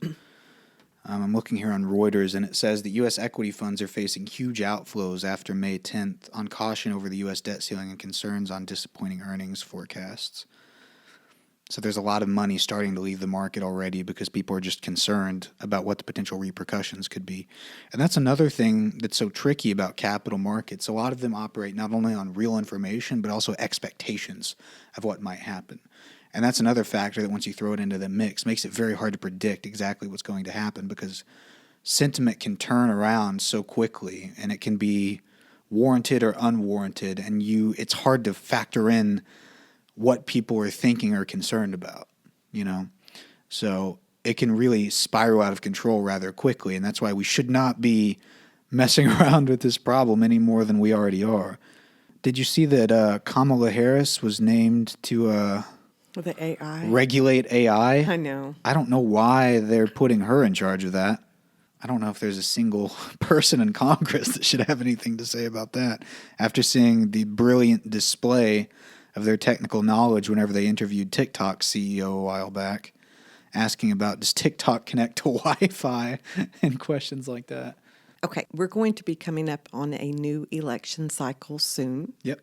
I'm looking here on Reuters, and it says that U.S. equity funds are facing huge outflows after May 10th on caution over the U.S. debt ceiling and concerns on disappointing earnings forecasts. So there's a lot of money starting to leave the market already because people are just concerned about what the potential repercussions could be. And that's another thing that's so tricky about capital markets. A lot of them operate not only on real information, but also expectations of what might happen. And that's another factor that once you throw it into the mix, makes it very hard to predict exactly what's going to happen, because sentiment can turn around so quickly, and it can be warranted or unwarranted, and it's hard to factor in what people are thinking or concerned about, you know? So it can really spiral out of control rather quickly, and that's why we should not be messing around with this problem any more than we already are. Did you see that Kamala Harris was named to With the AI. regulate AI? I know. I don't know why they're putting her in charge of that. I don't know if there's a single person in Congress that should have anything to say about that, after seeing the brilliant display of their technical knowledge whenever they interviewed TikTok's CEO a while back, asking about, does TikTok connect to Wi-Fi, and questions like that. Okay, we're going to be coming up on a new election cycle soon. Yep.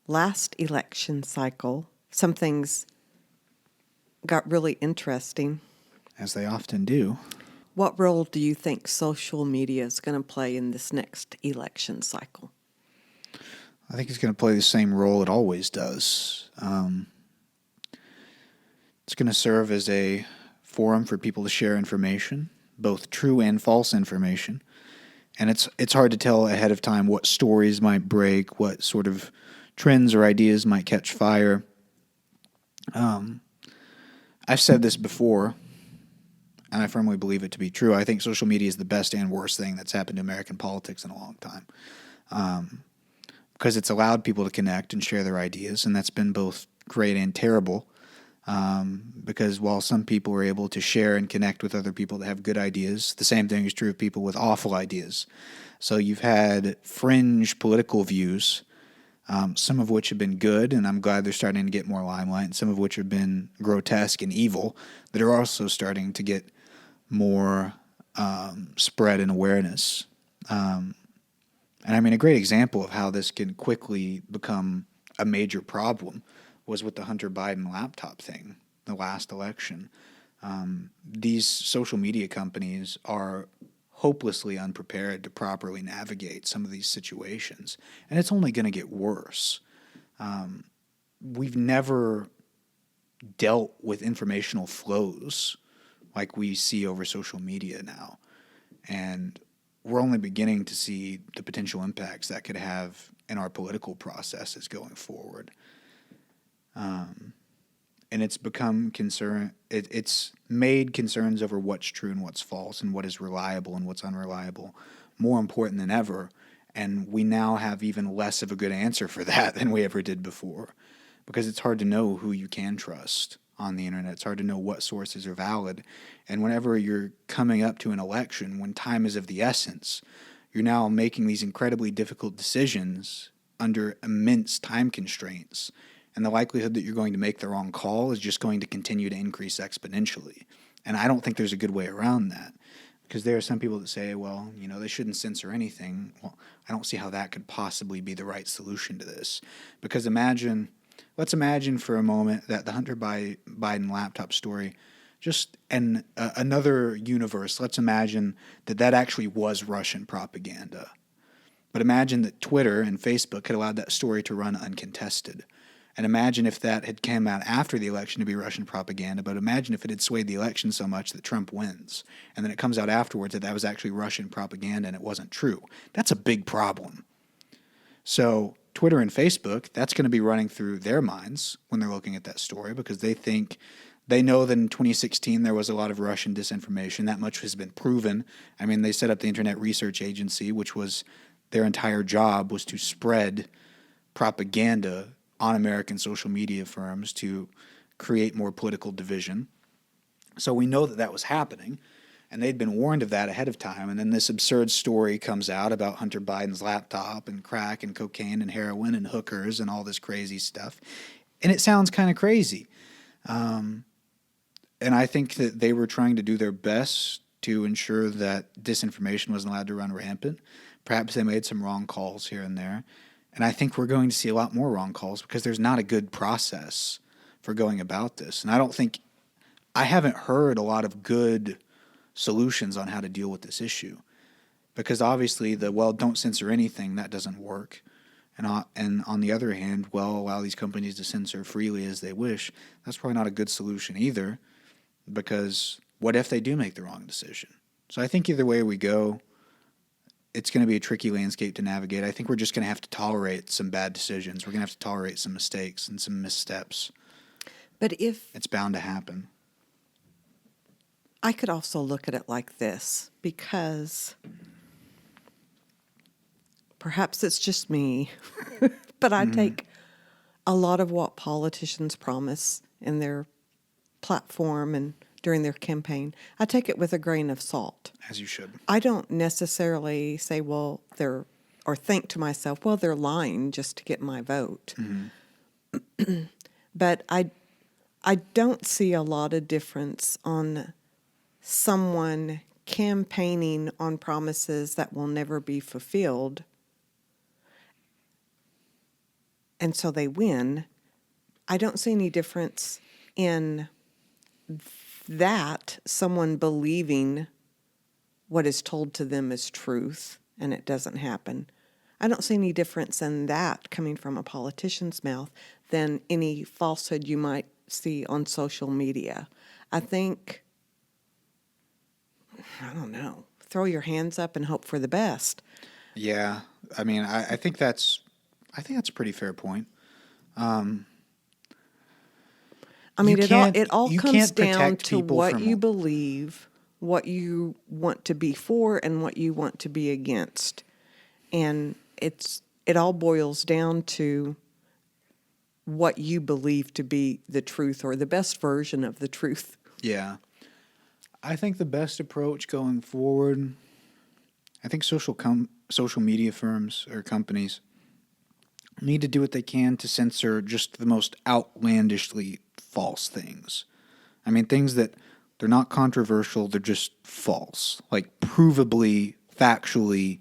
Last election cycle, some things got really interesting. As they often do. What role do you think social media is going to play in this next election cycle? I think it's going to play the same role it always does. It's going to serve as a forum for people to share information, both true and false information. And it's hard to tell ahead of time what stories might break, what sort of trends or ideas might catch fire. I've said this before, and I firmly believe it to be true. I think social media is the best and worst thing that's happened to American politics in a long time. Because it's allowed people to connect and share their ideas, and that's been both great and terrible. Because while some people are able to share and connect with other people that have good ideas, the same thing is true of people with awful ideas. So you've had fringe political views, some of which have been good, and I'm glad they're starting to get more limelight, and some of which have been grotesque and evil, that are also starting to get more spread and awareness. And I mean, a great example of how this can quickly become a major problem was with the Hunter Biden laptop thing, the last election. These social media companies are hopelessly unprepared to properly navigate some of these situations, and it's only going to get worse. We've never dealt with informational flows like we see over social media now, and we're only beginning to see the potential impacts that could have in our political processes going forward. And it's become it's made concerns over what's true and what's false and what is reliable and what's unreliable more important than ever. And we now have even less of a good answer for that than we ever did before, because it's hard to know who you can trust on the internet. It's hard to know what sources are valid. And whenever you're coming up to an election, when time is of the essence, you're now making these incredibly difficult decisions under immense time constraints. And the likelihood that you're going to make the wrong call is just going to continue to increase exponentially. And I don't think there's a good way around that. Because there are some people that say, well, they shouldn't censor anything. Well, I don't see how that could possibly be the right solution to this. Because let's imagine for a moment that the Hunter Biden laptop story, just in another universe, let's imagine that actually was Russian propaganda. But imagine that Twitter and Facebook had allowed that story to run uncontested. And imagine if that had come out after the election to be Russian propaganda, but imagine if it had swayed the election so much that Trump wins, and then it comes out afterwards that was actually Russian propaganda and it wasn't true. That's a big problem. So Twitter and Facebook, that's going to be running through their minds when they're looking at that story, because they know that in 2016 there was a lot of Russian disinformation. That much has been proven. I mean, they set up the Internet Research Agency, which was their entire job was to spread propaganda on American social media firms to create more political division. So we know that was happening, and they'd been warned of that ahead of time. And then this absurd story comes out about Hunter Biden's laptop and crack and cocaine and heroin and hookers and all this crazy stuff. And it sounds kind of crazy. And I think that they were trying to do their best to ensure that disinformation wasn't allowed to run rampant. Perhaps they made some wrong calls here and there. And I think we're going to see a lot more wrong calls because there's not a good process for going about this. And I haven't heard a lot of good solutions on how to deal with this issue. Because obviously don't censor anything, that doesn't work. And on the other hand, allow these companies to censor freely as they wish. That's probably not a good solution either, because what if they do make the wrong decision? So I think either way we go, it's going to be a tricky landscape to navigate. I think we're just going to have to tolerate some bad decisions. We're going to have to tolerate some mistakes and some missteps. But it's bound to happen. I could also look at it like this, because perhaps it's just me, but I take a lot of what politicians promise in their platform and during their campaign, I take it with a grain of salt. As you should. I don't necessarily say, or think to myself, they're lying just to get my vote. Mm-hmm. But I don't see a lot of difference on someone campaigning on promises that will never be fulfilled, and so they win. I don't see any difference in that someone believing what is told to them is truth and it doesn't happen. I don't see any difference in that coming from a politician's mouth than any falsehood you might see on social media. I think, I don't know, throw your hands up and hope for the best. Yeah, I mean, I think that's a pretty fair point. It all comes down to what you believe, what you want to be for, and what you want to be against. And it all boils down to what you believe to be the truth or the best version of the truth. Yeah. I think the best approach going forward, I think social media firms or companies need to do what they can to censor just the most outlandishly false things. I mean, things that they're not controversial, they're just false, like provably, factually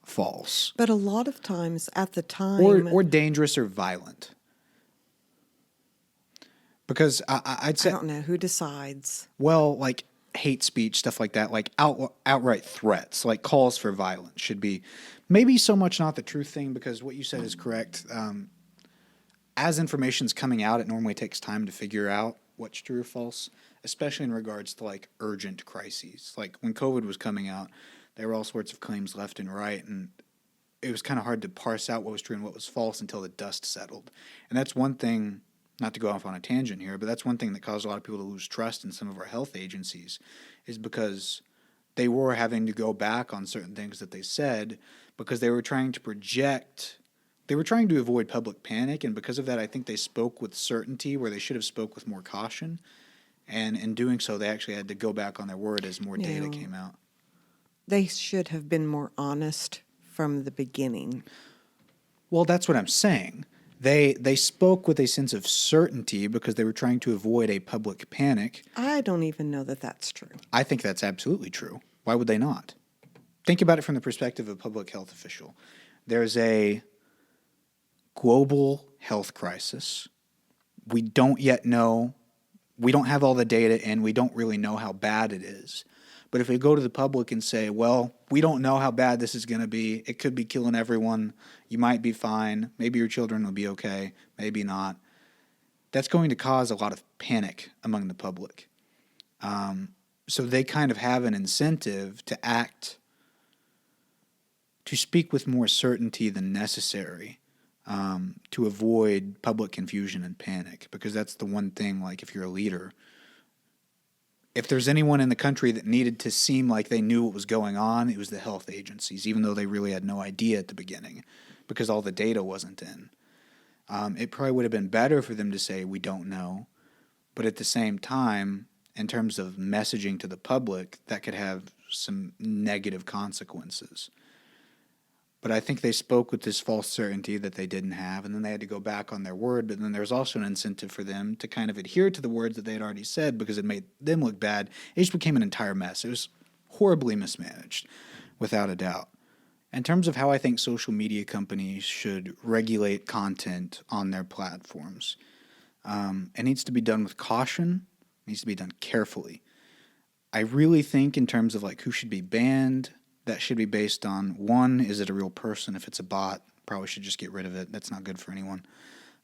false. But a lot of times at the time... Or dangerous or violent. Because I'd say... I don't know. Who decides? Well, like hate speech, stuff like that, like outright threats, like calls for violence should be maybe so much not the truth thing, because what you said is correct. As information's coming out, it normally takes time to figure out what's true or false, especially in regards to like urgent crises. Like when COVID was coming out, there were all sorts of claims left and right, and it was kind of hard to parse out what was true and what was false until the dust settled. And that's one thing, not to go off on a tangent here, but that's one thing that caused a lot of people to lose trust in some of our health agencies, is because they were having to go back on certain things that they said because they were trying to project they were trying to avoid public panic, and because of that, I think they spoke with certainty where they should have spoke with more caution. And in doing so, they actually had to go back on their word as more data No. came out. They should have been more honest from the beginning. Well, that's what I'm saying. They spoke with a sense of certainty because they were trying to avoid a public panic. I don't even know that that's true. I think that's absolutely true. Why would they not? Think about it from the perspective of a public health official. There's a global health crisis. We don't yet know. We don't have all the data in. We don't really know how bad it is. But if we go to the public and say, well, we don't know how bad this is going to be. It could be killing everyone. You might be fine. Maybe your children will be okay. Maybe not. That's going to cause a lot of panic among the public. So they kind of have an incentive to act, to speak with more certainty than necessary, to avoid public confusion and panic. Because that's the one thing, like if you're a leader, if there's anyone in the country that needed to seem like they knew what was going on, it was the health agencies, even though they really had no idea at the beginning because all the data wasn't in. It probably would have been better for them to say, we don't know. But at the same time, in terms of messaging to the public, that could have some negative consequences. But I think they spoke with this false certainty that they didn't have, and then they had to go back on their word. But then there's also an incentive for them to kind of adhere to the words that they had already said because it made them look bad. It just became an entire mess. It was horribly mismanaged, without a doubt. In terms of how I think social media companies should regulate content on their platforms, it needs to be done with caution. It needs to be done carefully. I really think in terms of like who should be banned, that should be based on, one, is it a real person? If it's a bot, probably should just get rid of it. That's not good for anyone.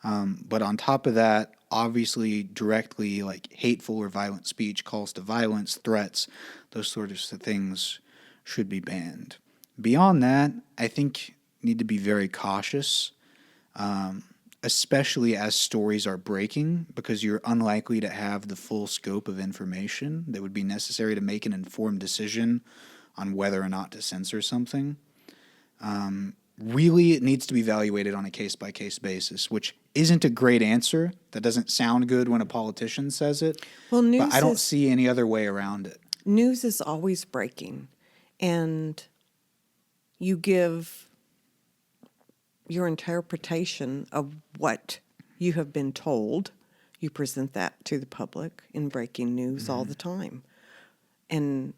But on top of that, obviously directly like hateful or violent speech, calls to violence, threats, those sorts of things should be banned. Beyond that, I think need to be very cautious, especially as stories are breaking, because you're unlikely to have the full scope of information that would be necessary to make an informed decision on whether or not to censor something. Really, it needs to be evaluated on a case-by-case basis, which isn't a great answer. That doesn't sound good when a politician says it, Well, but I don't see any other way around it. News is always breaking, and you give your interpretation of what you have been told. You present that to the public in breaking news all the time. And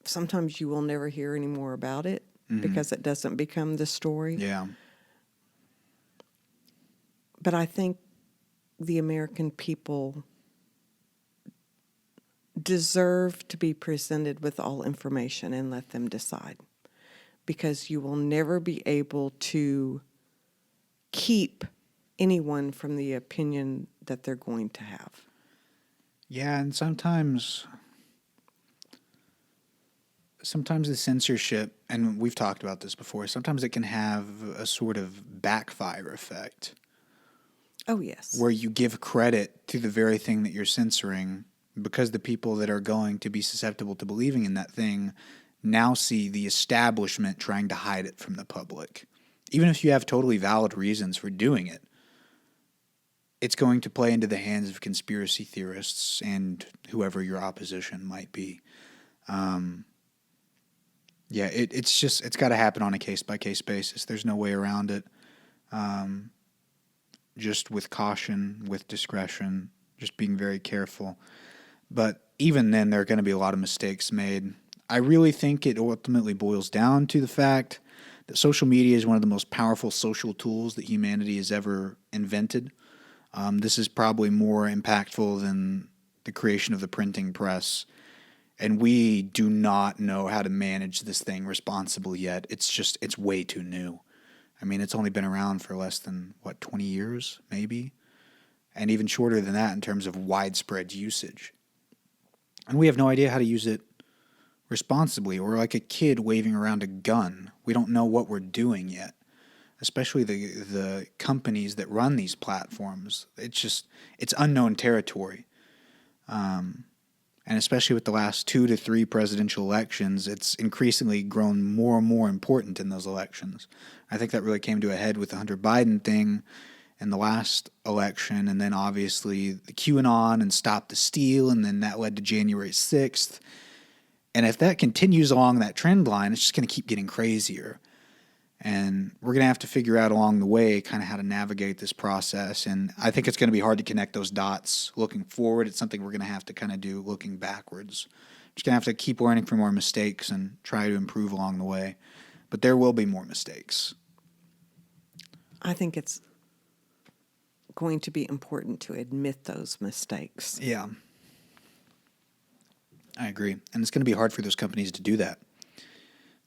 sometimes you will never hear any more about it because it doesn't become the story. Yeah. But I think the American people deserve to be presented with all information and let them decide, because you will never be able to keep anyone from the opinion that they're going to have. Yeah, and sometimes the censorship, and we've talked about this before, sometimes it can have a sort of backfire effect. Oh, yes. Where you give credit to the very thing that you're censoring because the people that are going to be susceptible to believing in that thing now see the establishment trying to hide it from the public. Even if you have totally valid reasons for doing it, it's going to play into the hands of conspiracy theorists and whoever your opposition might be. It's got to happen on a case-by-case basis. There's no way around it. Just with caution, with discretion, just being very careful. But even then, there are going to be a lot of mistakes made. I really think it ultimately boils down to the fact that social media is one of the most powerful social tools that humanity has ever invented. This is probably more impactful than the creation of the printing press. And we do not know how to manage this thing responsibly yet. It's way too new. I mean, it's only been around for less than, 20 years, maybe? And even shorter than that in terms of widespread usage. And we have no idea how to use it responsibly. We're like a kid waving around a gun. We don't know what we're doing yet, especially the companies that run these platforms. It's unknown territory. And especially with the last 2 to 3 presidential elections, it's increasingly grown more and more important in those elections. I think that really came to a head with the Hunter Biden thing in the last election, and then obviously the QAnon and Stop the Steal, and then that led to January 6th. And if that continues along that trend line, it's just going to keep getting crazier. And we're going to have to figure out along the way kind of how to navigate this process. And I think it's going to be hard to connect those dots looking forward. It's something we're going to have to kind of do looking backwards. Just going to have to keep learning from our mistakes and try to improve along the way. But there will be more mistakes. I think it's going to be important to admit those mistakes. Yeah. I agree. And it's going to be hard for those companies to do that.